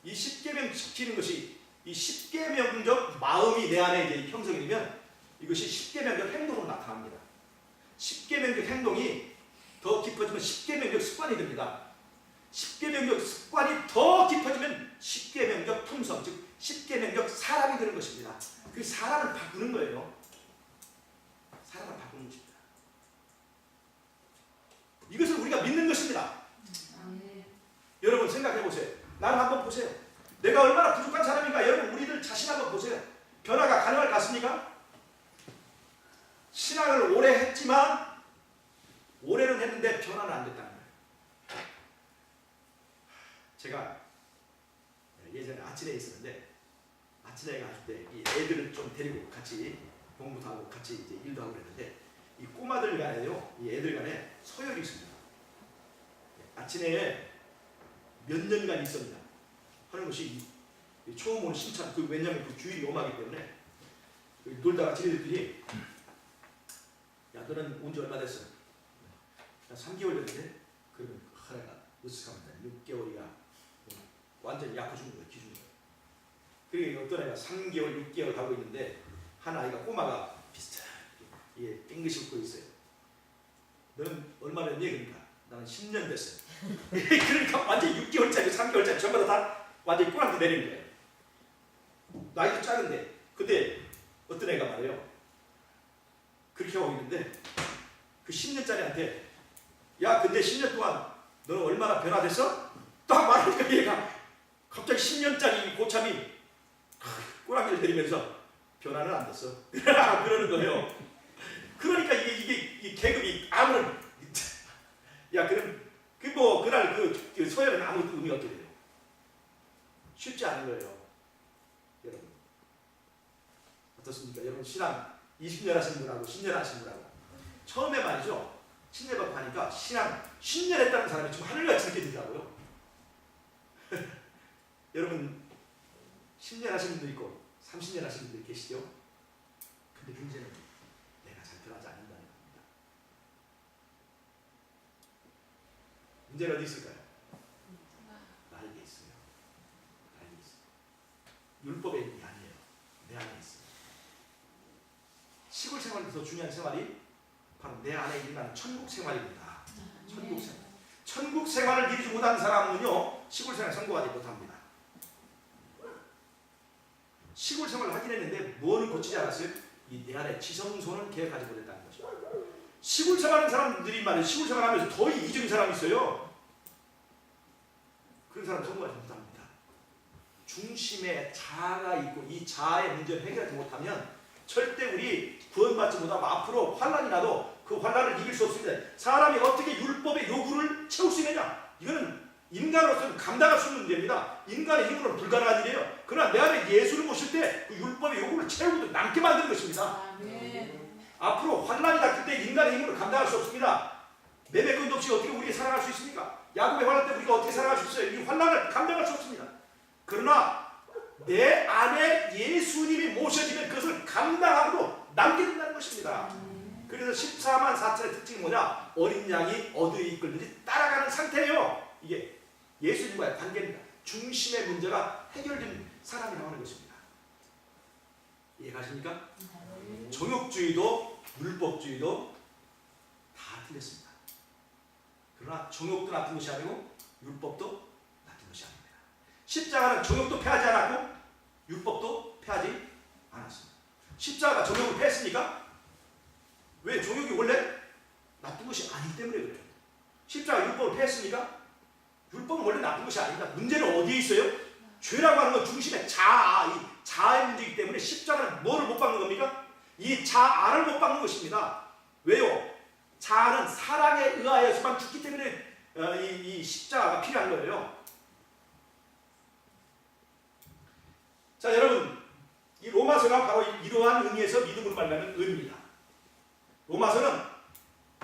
A: 이 십계명 지키는 것이 이 십계명적 마음이 내 안에 이제 형성이 되면 이것이 십계명적 행동으로 나타납니다. 십계명적 행동이 더 깊어지면 십계명적 습관이 됩니다. 십계명적 습관이 더 깊어지면 십계명적 품성, 즉 십계명적 사람이 되는 것입니다. 그 사람을 바꾸는 거예요. 사람을 바꾸는 것입니다. 이것을 우리가 믿는 것입니다. 여러분 생각해 보세요. 나를 한번 보세요. 내가 얼마나 부족한 사람인가. 여러분 우리들 자신 한번 보세요. 변화가 가능할 것 같습니까? 신앙을 오래 했지만 오래는 했는데 변화는 안 됐다는 거예요. 제가 예전에 아치레에 있었는데 아치레에 갔을 때 이 애들을 좀 데리고 같이 공부도 하고 같이 이제 일도 하고 그랬는데 이 꼬마들 간에요, 이 애들 간에 서열이 있습니다. 아치레에 몇 년간 있습니다. 하는 것이 처음 오는 신참, 왜냐하면 그 주일이 엄하기 때문에 놀다가 지네들끼리 야 너는 온 지 얼마 됐어? 나 3개월 됐는데 그러면 하나가 으쓱합니다. 6개월이야. 완전히 약해 주는 거예요. 기준으로. 그리고 어떤 애가 3개월, 6개월 가고 있는데 한 아이가 꼬마가 비슷하게 빙긋이 웃고 있어요. 너는 얼마 됐니? 그러니까 나는 10년 됐어요. 그러니까 완전히 6개월짜리, 3개월짜리 전부 다 완전히 꼬랑지 내리는 거예요. 나이도 작은데. 근데 어떤 애가 말해요. 그렇게 하고 있는데 그 10년짜리한테 야 근데 10년 동안 너는 얼마나 변화됐어? 딱 말하니까 얘가 갑자기 10년짜리 고참이 꼬랑지를 내리면서 변화는 안 됐어. 그러는 거예요. 그러니까 이게 이 계급이 아무런 야 그럼 그날 그 서열은 아무 의미 없게 돼요. 쉽지 않은 거예요. 여러분 어떻습니까? 여러분 신앙 20년 하신 분하고 10년 하신 분하고 처음에 말이죠. 신뢰 받고 하니까 신앙 10년 했다는 사람이 좀 하늘같이 느껴지더라고요. 여러분 10년 하신 분도 있고 30년 하신 분들이 계시죠? 근데 문제는 내가 잘 변하지 않는다는 겁니다. 문제는 어디 있을까요? 나에게 있어요. 나에게 있어요. 율법에 있는 게 아니에요. 내 안에 있어요. 시골 생활이 더 중요한 생활이 바로 내 안에 일어나는 천국 생활입니다. 천국 생활. 천국 생활을 이루지 못한 사람은요 시골 생활 성공하지 못합니다. 시골 생활을 하긴 했는데 뭐는 고치지 않았어요? 이 내 안에 지성소는 계획하지 못했다는 것이죠. 시골 생활하는 사람들이 말이에요. 시골 생활하면서 더 이기적인 사람이 있어요. 그런 사람 성공하지 못합니다. 중심에 자아가 있고 이 자아의 문제를 해결하지 못하면 절대 우리 구원받지 못하고 앞으로 환난이 나도 그 환난을 이길 수 없습니다. 사람이 어떻게 율법의 요구를 채울 수 있느냐? 이거는 인간으로서는 감당할 수 없는 문제입니다. 인간의 힘으로는 불가능한 일이에요. 그러나 내 안에 예수를 모실 때 그 율법의 요구를 채우고도 남게 만드는 것입니다. 앞으로 환난이 닥칠 때 인간의 힘으로 감당할 수 없습니다. 매매권도 없이 어떻게 우리가 살아갈 수 있습니까? 야곱의 환난 때 우리가 어떻게 살아갈 수 있어요? 이 환난을 감당할 수 없습니다. 그러나 내 안에 예수님이 모셔지면 그것을 감당하고도 남게 된다는 것입니다. 그래서 14만 4천의 특징이 뭐냐? 어린 양이 어디에 이끌든지 따라가는 상태예요. 이게 예수님과의 관계입니다. 중심의 문제가 해결된 사람이라고 하는 것입니다. 이해가십니까? 정욕주의도 율법주의도 다 틀렸습니다. 그러나 정욕도 나쁜 것이 아니고 율법도 나쁜 것이 아닙니다. 십자가는 정욕도 패하지 않았고 율법도 패하지 않았습니다. 십자가가 정욕을 패했습니까? 왜? 정욕이 원래 나쁜 것이 아니기 때문에 그래요. 십자가 율법을 패했습니까? 율법은 원래 나쁜 것이 아닙니다. 문제는 어디에 있어요? 죄라고 하는 건 중심에 자아, 이 자아의 문제이기 때문에 십자가는 뭐를 못 박는 겁니까? 이 자아를 못 박는 것입니다. 왜요? 자아는 사랑에 의하여서만 죽기 때문에 이 십자가가 필요한 거예요. 자, 여러분, 이 로마서가 바로 이러한 의미에서 믿음으로 말하는 의미입니다. 로마서는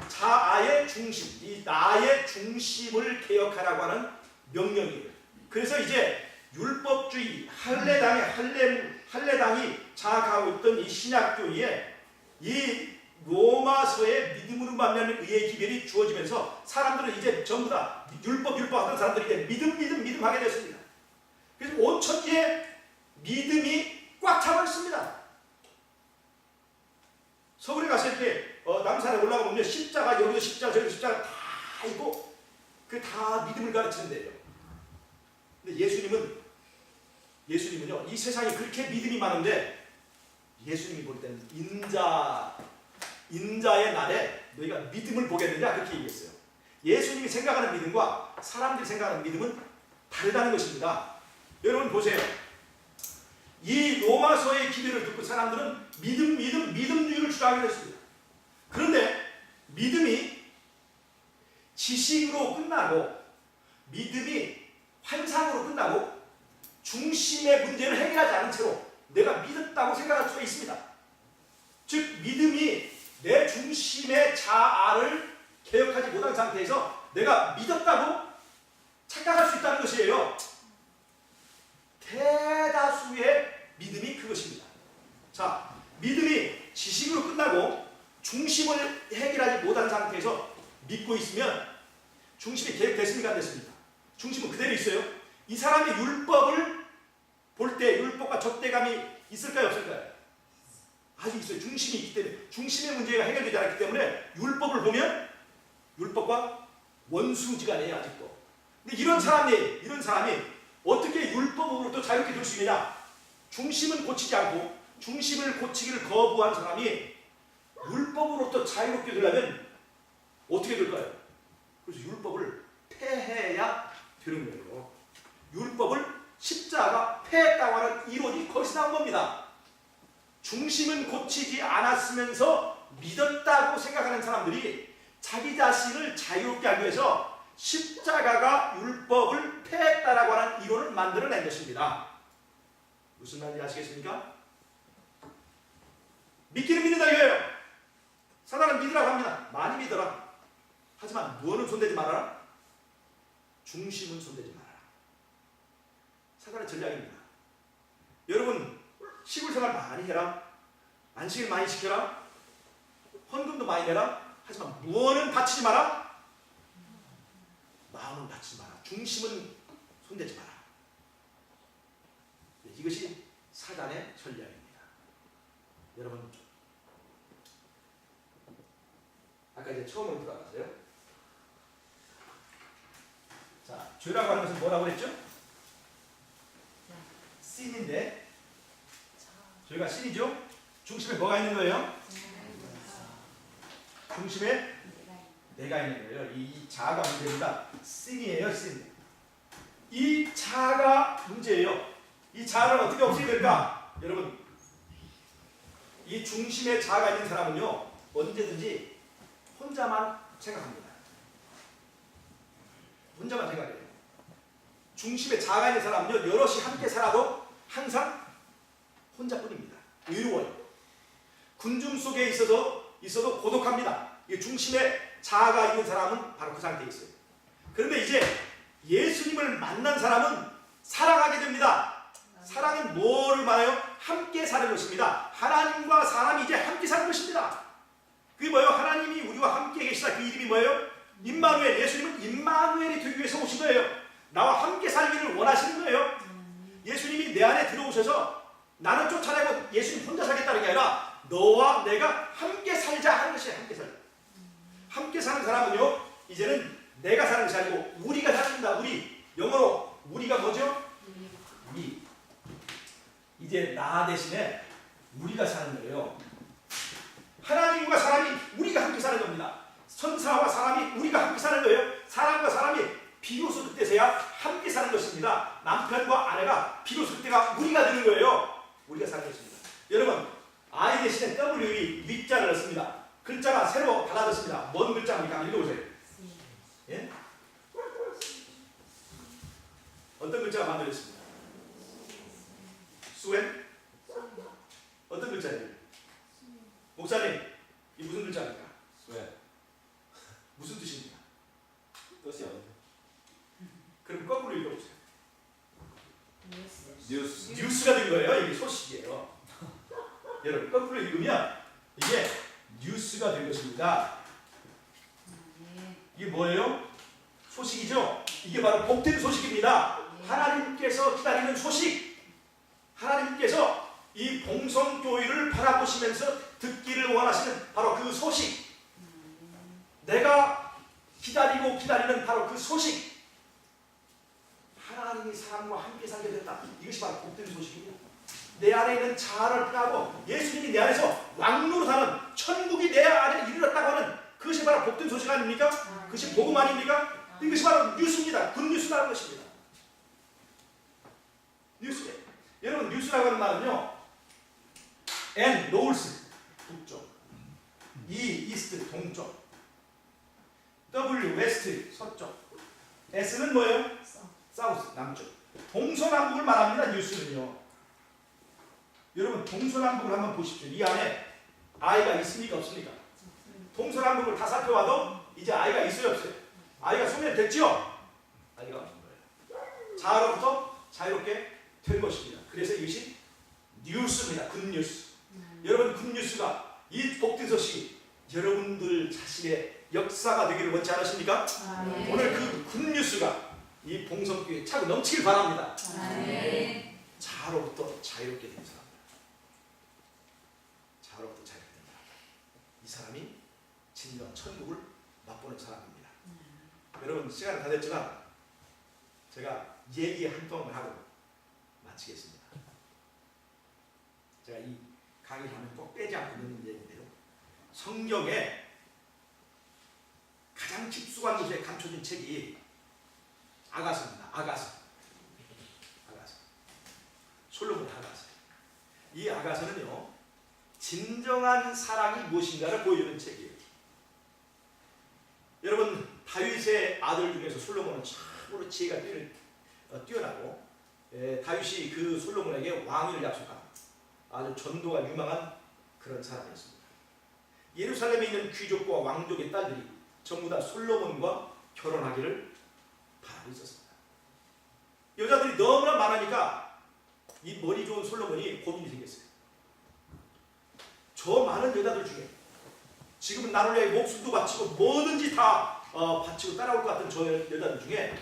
A: 자아의 중심, 이 나의 중심을 개혁하라고 하는 명령이에요. 그래서 이제 율법주의, 할례당이 장악하고 있던 이 신약교회에 이 로마서의 믿음으로 만나는 의의 기별이 주어지면서 사람들은 이제 전부 다 율법 하던 사람들이 이제 믿음 하게 됐습니다. 그래서 온 천지에 믿음이 꽉 차고 있습니다. 서울에 갔을 때 남산에 올라가 보면 십자가, 여기도 십자가, 저기도 십자가 다 있고 그 다 믿음을 가르치는 데예요. 근데 예수님은요, 이 세상에 그렇게 믿음이 많은데 예수님이 볼 때는 인자의 날에 너희가 믿음을 보겠느냐 그렇게 얘기했어요. 예수님이 생각하는 믿음과 사람들이 생각하는 믿음은 다르다는 것입니다. 여러분 보세요. 이 로마서의 기대를 듣고 사람들은 믿음주의를 주장하게 됐습니다. 그런데 믿음이 지식으로 끝나고 믿음이 환상으로 끝나고 중심의 문제를 해결하지 않은 채로 내가 믿었다고 생각할 수가 있습니다. 즉 믿음이 내 중심의 자아를 개혁하지 못한 상태에서 내가 믿었다고 착각할 수 있다는 것이에요. 대다수의 믿음이 그것입니다. 자, 믿음이 지식으로 끝나고 중심을 해결하지 못한 상태에서 믿고 있으면 중심이 개혁됐습니까? 안 됐습니까? 중심은 그대로 있어요. 이 사람이 율법을 볼 때 율법과 적대감이 있을까요? 없을까요? 아주 있어요. 중심이 있기 때문에 중심의 문제가 해결되지 않았기 때문에 율법을 보면 율법과 원수지간이에요. 아직도. 근데 이런 사람이 어떻게 율법으로부터 자유롭게 될 수 있느냐? 중심은 고치지 않고 중심을 고치기를 거부한 사람이 율법으로부터 자유롭게 되려면 어떻게 될까요? 그래서 율법을 폐해야 되는 거예요. 율법을 십자가 폐했다고 하는 이론이 거기서 나온 겁니다. 중심은 고치지 않았으면서 믿었다고 생각하는 사람들이 자기 자신을 자유롭게 하기 위해서 십자가가 율법을 폐했다라고 하는 이론을 만들어낸 것입니다. 무슨 말인지 아시겠습니까? 믿기는 믿는다 이거예요. 사단은 믿으라고 합니다. 많이 믿어라. 하지만 무엇은 손대지 말아라? 중심은 손대지 말아라. 사단의 전략입니다. 여러분 시골 생활 많이 해라. 안식일 많이 지켜라. 헌금도 많이 내라. 하지만 무엇은 바치지 마라? 마음은 바치지 마라. 중심은 손대지 마라. 이것이 사단의 전략입니다. 여러분 아까 이제 처음으로 들어갔어요. 자, 죄라고 하는 것은 뭐라고 그랬죠? 신인데 죄가 신이죠? 중심에 뭐가 있는 거예요? 중심에 내가 있는 거예요. 이 자아가 문제입니다. 신이에요, 신. 이 자아가 문제예요. 이 자아를 어떻게 없애야 될까? 여러분, 이 중심에 자아가 있는 사람은요, 언제든지 혼자만 생각합니다. 혼자만 생각해요. 중심에 자아가 있는 사람은요, 여럿이 함께 살아도 항상 혼자뿐입니다. 외로워요. 군중 속에 있어도 고독합니다. 이 중심에 자아가 있는 사람은 바로 그 상태에 있어요. 그런데 이제 예수님을 만난 사람은 사랑하게 됩니다. 사랑은 뭐를 말해요? 함께 사는 것입니다. 하나님과 사람이 이제 함께 사는 것입니다. 그게 뭐예요? 하나님이 우리와 함께 계시다. 그 이름이 뭐예요? 임마누엘. 예수님은 임마누엘이 되기 위해서 오신 거예요. 나와 함께 살기를 원하시는 거예요. 예수님이 내 안에 들어오셔서 나는 쫓아내고 예수님 혼자 살겠다는 게 아니라 너와 내가 함께 살자 하는 것이에요. 함께 살자. 함께 사는 사람은요, 이제는 내가 사는 것이 아니고 우리가 사는다. 우리. 영어로 우리가 뭐죠? 우리. 이제 나 대신에 우리가 사는 거예요. 하나님과 사람이 우리가 함께 사는 겁니다. 천사와 사람이 우리가 함께 사는 거예요. 사람과 사람이 비로소 그때서야 함께 사는 것입니다. 남편과 아내가 비로소 그때가 우리가 되는 거예요. 우리가 사는 것입니다. 여러분, I 대신에 W, 위자를 넣습니다. 글자가 새로 달라졌습니다. 뭔 글자입니까? 읽어보세요. 예? 어떤 글자가 만들어졌습니다? 수엔? 어떤 글자예요? 목사님, 이 무슨 글자입니까?
C: 왜?
A: 무슨 뜻입니까?
C: 뜻이 어디?
A: 그럼 거꾸로 읽어보세요.
C: 뉴스.
A: 뉴스가 된 거예요. 이게 소식이에요. 여러분, 거꾸로 읽으면 이게 뉴스가 된 것입니다. 이게 뭐예요? 소식이죠? 이게 바로 복된 소식입니다. 하나님께서 기다리는 소식. 하나님께서 이 봉성교회를 바라보시면서 듣기를 원하시는 바로 그 소식. 내가 기다리고 기다리는 바로 그 소식. 하나님이 사람과 함께 살게 됐다. 이것이 바로 복된 소식입니다. 내 안에 있는 자아를 펴고 예수님이 내 안에서 왕노로 사는 천국이 내 안에 이르렀다고 하는 그것이 바로 복된 소식 아닙니까? 그것이 복음 아닙니까? 이것이 바로 뉴스입니다. 굿뉴스라는 것입니다. 뉴스. 여러분 뉴스라고 하는 말은요. N 노을스 북쪽, E 이스트 동쪽, W 웨스트 서쪽, S는 뭐예요? 사우스 남쪽. 동서남북을 말합니다. 뉴스는요. 여러분 동서남북을 한번 보십시오. 이 안에 아이가 있습니까 없습니까? 동서남북을 다 살펴봐도 이제 아이가 있어요 없어요? 아이가 소멸됐죠? 아이가 없는 거예요. 자아로부터 자유롭게 된 것입니다. 그래서 이것이 뉴스입니다. 굿뉴스. 여러분 굿뉴스가 이 복된 소식이 여러분들 자신의 역사가 되기를 원치 않으십니까? 오늘 그 굿뉴스가 이 봉성교회에 차고 넘치길 바랍니다. 자아로부터 자유롭게 된 사람. 자아로부터 자유롭게 된 사람. 이 사람이 진정한 천국을 맛보는 사람입니다. 여러분 시간은 다 됐지만 제가 얘기 한 통을 하고 마치겠습니다. 제가 이 강의를 하면 꼭 빼지 않고 있는 얘기인데요. 성경에 가장 깊숙한 곳에 감춰진 책이 아가서입니다. 아가서. 솔로몬의 아가서. 이 아가서는요. 진정한 사랑이 무엇인가를 보여주는 책이에요. 여러분 다윗의 아들 중에서 솔로몬은 참으로 지혜가 뛰어나고 다윗이 그 솔로몬에게 왕위를 약속한 아주 전도가 유망한 그런 사람이었습니다. 예루살렘에 있는 귀족과 왕족의 딸들이 전부 다 솔로몬과 결혼하기를 바라고 있었습니다. 여자들이 너무나 많으니까 이 머리 좋은 솔로몬이 고민이 생겼어요. 저 많은 여자들 중에 지금은 나를 위해 목숨도 바치고 뭐든지 다 바치고 따라올 것 같은 저 여자들 중에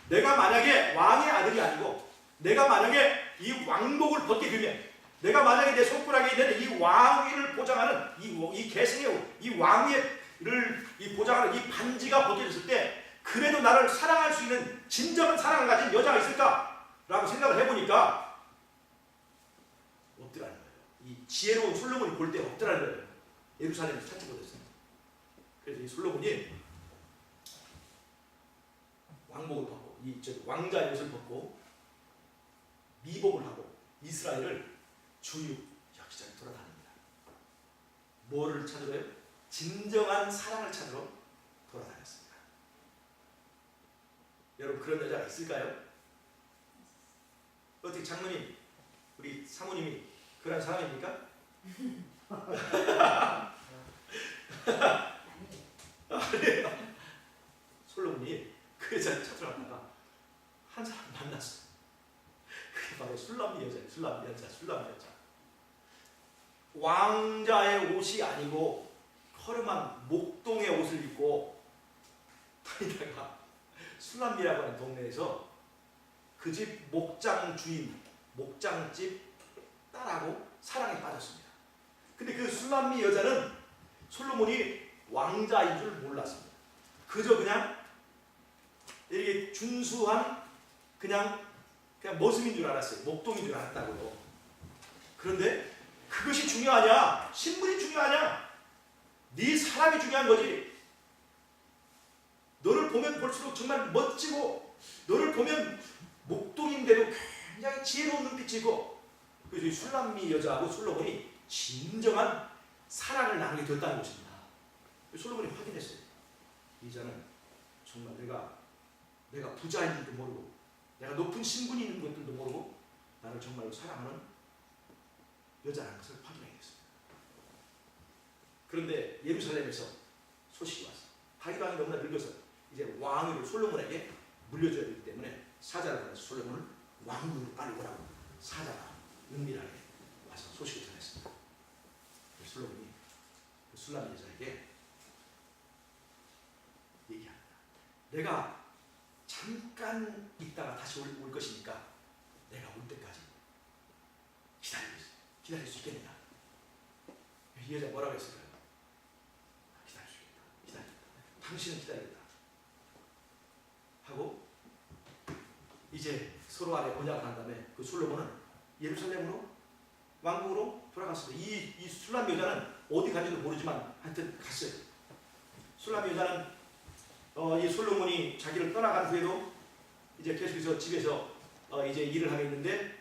A: 내가 만약에 왕의 아들이 아니고 내가 만약에 이 왕복을 벗게 되면 내가 만약에 내 손가락에 있는 이 왕위를 보장하는 이 계승의 이 왕위를 이 보장하는 이 반지가 벗겨졌을 때 그래도 나를 사랑할 수 있는 진정한 사랑을 가진 여자가 있을까라고 생각을 해보니까 없더라는 거예요. 이 지혜로운 솔로몬이 볼 때 없더라는 거예요. 예루살렘에서 찾지 못했어요. 그래서 이 솔로몬이 왕복을 벗고 왕자의 옷을 벗고 미복을 하고 이스라엘을 주유 여기저기 돌아다닙니다. 뭐를 찾으러요? 진정한 사랑을 찾으러 돌아다녔습니다. 여러분 그런 여자가 있을까요? 어떻게 장모님, 우리 사모님이 그런 사람입니까? 아니에요. 솔로몬이 그 여자를 찾으러 갔다가 한 사람 만났어요. 그게 바로 술람미 여자예요. 술람미 여자. 왕자의 옷이 아니고 허름한 목동의 옷을 입고 다니다가 술람미라고 하는 동네에서 그 집 목장 주인, 목장집 딸하고 사랑에 빠졌습니다. 근데 그 술람미 여자는 솔로몬이 왕자인 줄 몰랐습니다. 그저 그냥 이렇게 준수한 그냥 머슴인 줄 알았어요. 목동인 줄 알았다고요. 그런데 그것이 중요하냐? 신분이 중요하냐? 네 사람이 중요한 거지. 너를 보면 볼수록 정말 멋지고 너를 보면 목동인데도 굉장히 지혜로운 눈빛이고 그래서 이 술람미 여자하고 솔로몬이 진정한 사랑을 나누게 되었다는 것입니다. 솔로몬이 확인했어요. 이 여자는 정말 내가 부자인 줄도 모르고 내가 높은 신분이 있는 것들도 모르고 나를 정말로 사랑하는 여자라는 것을 확인하게 됐습니다. 그런데 예루살렘에서 소식이 왔어요. 다윗 왕이 너무나 늙어서 이제 왕위를 솔로몬에게 물려줘야 되기 때문에 사자를 보내서 솔로몬을 왕궁으로 빨리 오라고 사자가 은밀하게 와서 소식을 전했습니다. 솔로몬이 그 술람 여자에게 얘기합니다. 내가 잠깐 있다가 다시 올 것이니까 내가 올 때까지 기다릴 수 있겠느냐? 이 여자 뭐라고 했을까요? 기다릴 수 있겠다. 당신은 기다리겠다. 하고 이제 서로 간에 언약을 한 다음에 그 솔로몬은 예루살렘으로 왕궁으로 돌아갔습니다. 이 술람 여자는 어디 간지도 모르지만 하여튼 갔어요. 술람 여자는 이 솔로몬이 자기를 떠나간 후에도 이제 계속해서 집에서 이제 일을 하고 있는데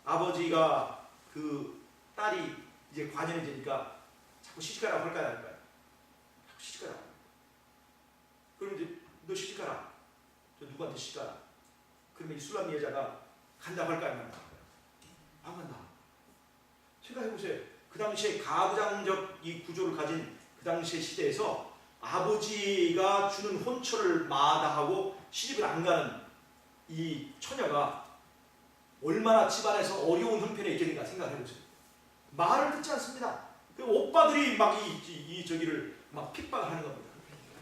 A: 아버지가 그 딸이 이제 관연이 되니까 자꾸 시집가라고 할까요? 안 할까요? 자꾸 시집가라고. 그럼 이제 너 시집가라. 저 누구한테 시집가라. 그러면 이 술람 여자가 간다고 할까요? 안 할까요? 안 간다. 생각해보세요. 그 당시에 가부장적 이 구조를 가진 그 당시의 시대에서 아버지가 주는 혼처를 마다하고 시집을 안 가는 이 처녀가 얼마나 집안에서 어려운 형편에 있겠는가 생각해보세요. 말을 듣지 않습니다. 그 오빠들이 막 저기를 막 핍박을 하는 겁니다.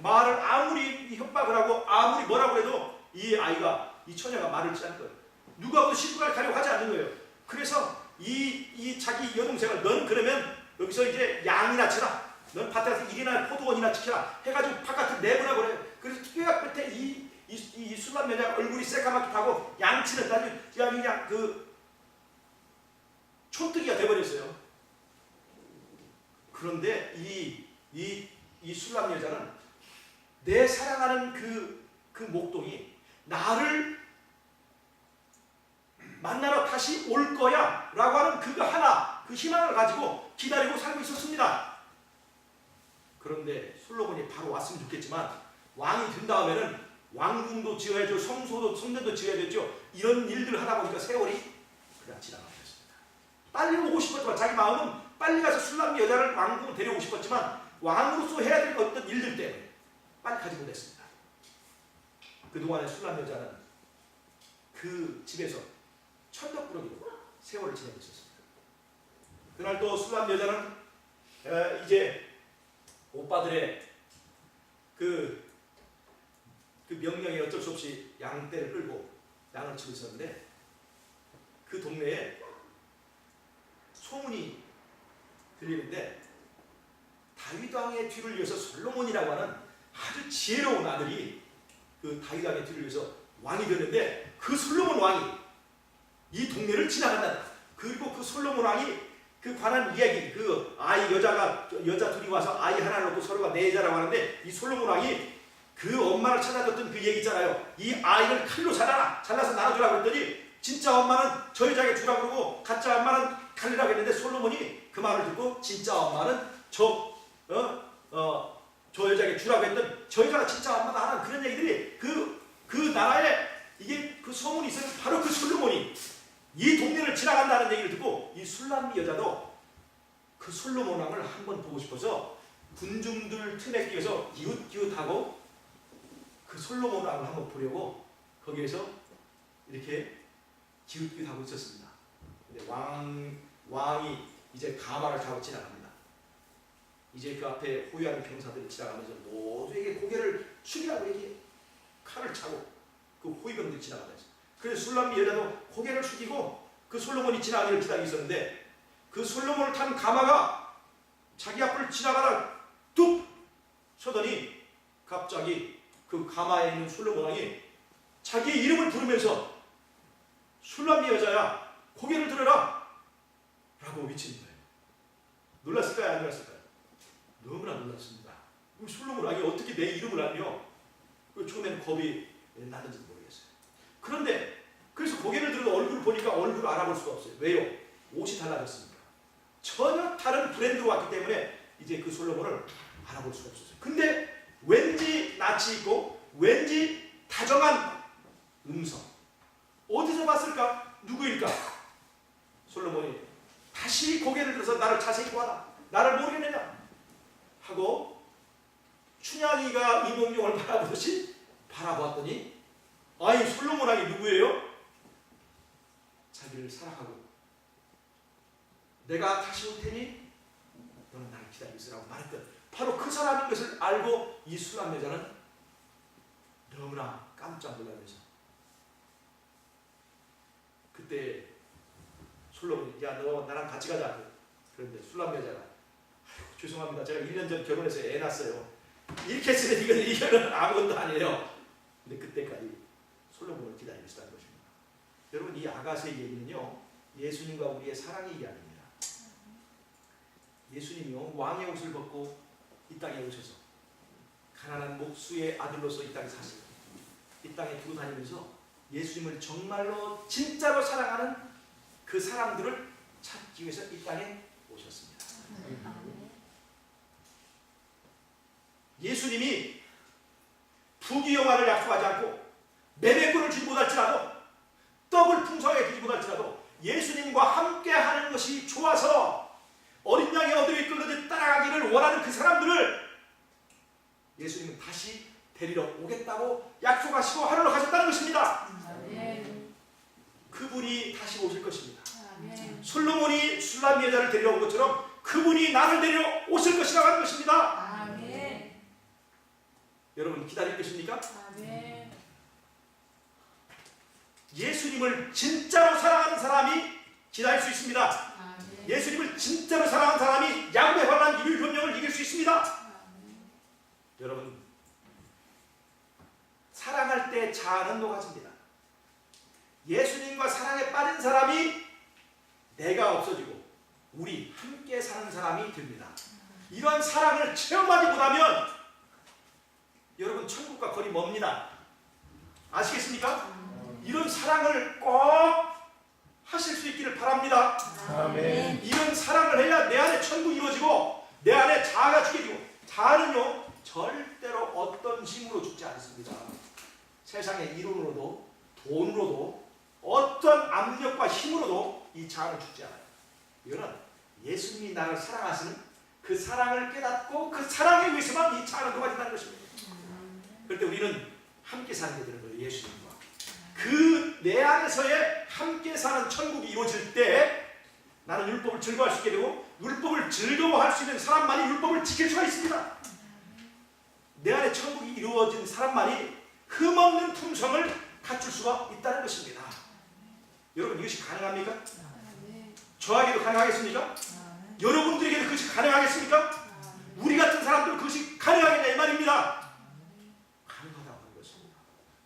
A: 말을 아무리 협박을 하고 아무리 뭐라고 해도 이 아이가 이 처녀가 말을 듣지 않는 거예요. 누가 시집을 가려고 하지 않는 거예요. 그래서 이 자기 여동생을 넌 그러면 여기서 이제 양이나 치라. 넌 밭에 가서 일이나 포도원이나 지켜라. 해가지고 바깥으로 내보라 그래요. 그래서 뼈가 끝에 이 술람 여자 얼굴이 새까맣게 타고 양치는 아주 그냥 그 촌뜨기가 돼버렸어요. 그런데 이 술람 여자는 내 사랑하는 그 목동이 나를 만나러 다시 올 거야 라고 하는 그거 하나 그 희망을 가지고 기다리고 살고 있었습니다. 그런데 솔로몬이 바로 왔으면 좋겠지만 왕이 된 다음에는 왕궁도 지어야죠. 성전도 지어야 되죠. 이런 일들을 하다 보니까 세월이 그냥 지나가고 있습니다. 빨리 오고 싶었지만 자기 마음은 빨리 가서 술람 여자를 왕궁으로 데려오고 싶었지만 왕으로서 해야 될 어떤 일들 때문에 빨리 가지 못했습니다. 그동안에 술람 여자는 그 집에서 천덕꾸러기로 세월을 지내고 있었습니다. 그날 또 술람 여자는 이제 오빠들의 그 명령에 어쩔 수 없이 양떼를 끌고 양을 치고 있었는데 그 동네에 소문이 들리는데 다윗 왕의 뒤를 이어서 솔로몬이라고 하는 아주 지혜로운 아들이 그 다윗 왕의 뒤를 이어서 왕이 되는데 그 솔로몬 왕이 이 동네를 지나간다. 그리고 그 솔로몬 왕이 그 관한 이야기, 그 아이 여자 둘이 와서 아이 하나를 놓고 서로가 내자라고 하는데 이 솔로몬 왕이 그 엄마를 찾아줬던 그 얘기 있잖아요. 이 아이를 칼로 잘라서 나눠주라고 했더니 진짜 엄마는 저 여자에게 주라고 그러고 가짜 엄마는 칼리라고 했는데 솔로몬이 그 말을 듣고 진짜 엄마는 저 여자에게 주라고 했던 저 여자가 진짜 엄마다 하는 그런 얘기들이 그 나라에 이게 그 소문이 있어요. 바로 그 솔로몬이 이 동네를 지나간다는 얘기를 듣고 이 술람미 여자도 그 솔로몬 왕을 한번 보고 싶어서 군중들 틈에 끼어서 기웃기웃하고 그 솔로몬 왕을 한번 보려고 거기에서 이렇게 기웃기웃하고 있었습니다. 근데 왕이 이제 가마를 타고 지나갑니다. 이제 그 앞에 호위하는 병사들이 지나가면서 모두에게 고개를 숙이라고 얘기해. 칼을 차고 그 호위병들이 지나가면서 그래서 술람미 여자도 고개를 숙이고 그 솔로몬이 지나가기를 기다리고 있었는데 그 솔로몬을 탄 가마가 자기 앞을 지나가다 뚝 서더니 갑자기 그 가마에 있는 솔로몬 왕이 자기의 이름을 부르면서 술람미 여자야 고개를 들어라 라고 외치는 거예요. 놀랐을까요? 안 놀랐을까요? 너무나 놀랐습니다. 솔로몬 왕이 어떻게 내 이름을 알며 처음에는 겁이 났는지도 모르겠어요. 그런데 그래서 고개를 들어도 얼굴을 보니까 얼굴을 알아볼 수가 없어요. 왜요? 옷이 달라졌습니다. 전혀 다른 브랜드로 왔기 때문에 이제 그 솔로몬을 알아볼 수가 없었어요. 근데 왠지 낯이 있고 왠지 다정한 음성. 어디서 봤을까? 누구일까? 솔로몬이 다시 고개를 들어서 나를 자세히 보아라. 나를 모르겠느냐? 하고 춘향이가 이몽룡을 바라보듯이 바라보았더니 아니 솔로몬 왕이 누구예요? 자기를 사랑하고 내가 다시 올 테니 너는 나를 기다리고 있으라고 말했던 바로 그 사람인 것을 알고 이 술람 여자는 너무나 깜짝 놀라면서 그때 솔로몬이 야 너 나랑 같이 가자. 그런데 술람 여자가 아이고 죄송합니다. 제가 1년 전 결혼해서 애 낳았어요. 이렇게 했으면 이거는 아무것도 아니에요. 근데 그때까지 솔로몬을 기다리고 있었다는 것입니다. 여러분, 이 아가스의 얘기는요, 예수님과 우리의 사랑의 얘기 아닙니다. 예수님이요, 왕의 옷을 벗고 이 땅에 오셔서 가난한 목수의 아들로서 이 땅에 사시고 이 땅에 두고 다니면서 예수님을 정말로 진짜로 사랑하는 그 사람들을 찾기 위해서 이 땅에 오셨습니다. 예수님이 부귀영화를 약속하지 않고 매매꾼을 주지 못할지라도 떡을 풍성하게 주지 못할지라도 예수님과 함께하는 것이 좋아서 어린 양의 어둠에 이끌려 따라가기를 원하는 그 사람들을 예수님은 다시 데리러 오겠다고 약속하시고 하늘로 가셨다는 것입니다. 그분이 다시 오실 것입니다. 솔로몬이 술람 여자를 데리러 온 것처럼 그분이 나를 데리러 오실 것이라고 하는 것입니다. 여러분, 기다릴 것입니까? 예수님을 진짜로 사랑하는 사람이 기다릴 수 있습니다. 예수님을 진짜로 사랑하는 사람이 야곱의 환난 유일변명을 이길 수 있습니다. 여러분, 사랑할 때 자아는 녹아집니다. 예수님과 사랑에 빠진 사람이 내가 없어지고 우리 함께 사는 사람이 됩니다. 이러한 사랑을 체험하지 못하면 여러분, 천국과 거리 멉니다. 아시겠습니까? 이런 사랑을 꼭 하실 수 있기를 바랍니다.
B: 아멘.
A: 이런 사랑을 해야 내 안에 천국이 이루어지고 내 안에 자아가 죽여지고, 자아는요 절대로 어떤 힘으로 죽지 않습니다. 세상의 이론으로도 돈으로도 어떤 압력과 힘으로도 이 자아는 죽지 않아요. 이거는 예수님이 나를 사랑하시는 그 사랑을 깨닫고 그 사랑에 의해서만 이 자아는 녹아진다는 것입니다. 그럴 때 우리는 함께 사는 게 되는 거예요. 예수님과 그 내 안에서의 함께 사는 천국이 이루어질 때 나는 율법을 즐거워할 수 있게 되고, 율법을 즐거워할 수 있는 사람만이 율법을 지킬 수가 있습니다. 내 안에 천국이 이루어진 사람만이 흠없는 품성을 갖출 수가 있다는 것입니다. 여러분, 이것이 가능합니까? 저에게도 가능하겠습니까? 여러분들에게도 그것이 가능하겠습니까? 우리 같은 사람들은 그것이 가능하겠냐 이 말입니다. 가능하다고 하는 것입니다.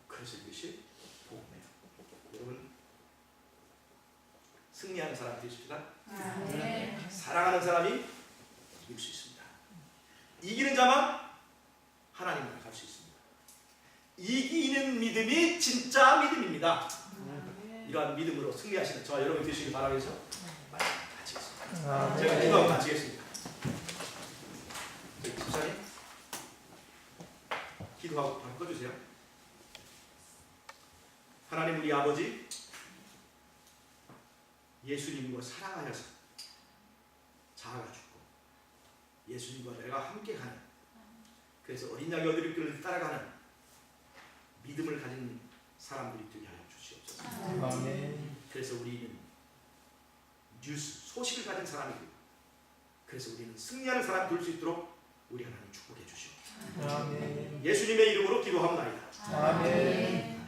A: 그래서 이것이 복음이에요. 여러분, 승리하는 사람이 되십시다. 사랑하는 사람이 이길 수 있습니다. 이기는 자만 하나님을 갈 수 있습니다. 이기는 믿음이 진짜 믿음입니다. 이러한 믿음으로 승리하시는 저와 여러분이 되시길 바라면서 말씀 마치겠습니다. 제가 기도하고 마치겠습니다. 집사님, 기도하고 바꿔주세요. 하나님, 우리 아버지, 예수님과 사랑하여서 자아가 죽고 예수님과 내가 함께 가는, 그래서 어린 양의 어디를 끌어 따라가는 믿음을 가진 사람들이 되게 하여 주시옵소서.
B: 아멘.
A: 그래서 우리는 뉴스, 소식을 가진 사람이고, 그래서 우리는 승리하는 사람이 될 수 있도록 우리 하나님 축복해 주시옵소서.
B: 아멘.
A: 예수님의 이름으로 기도합니다.
B: 아멘.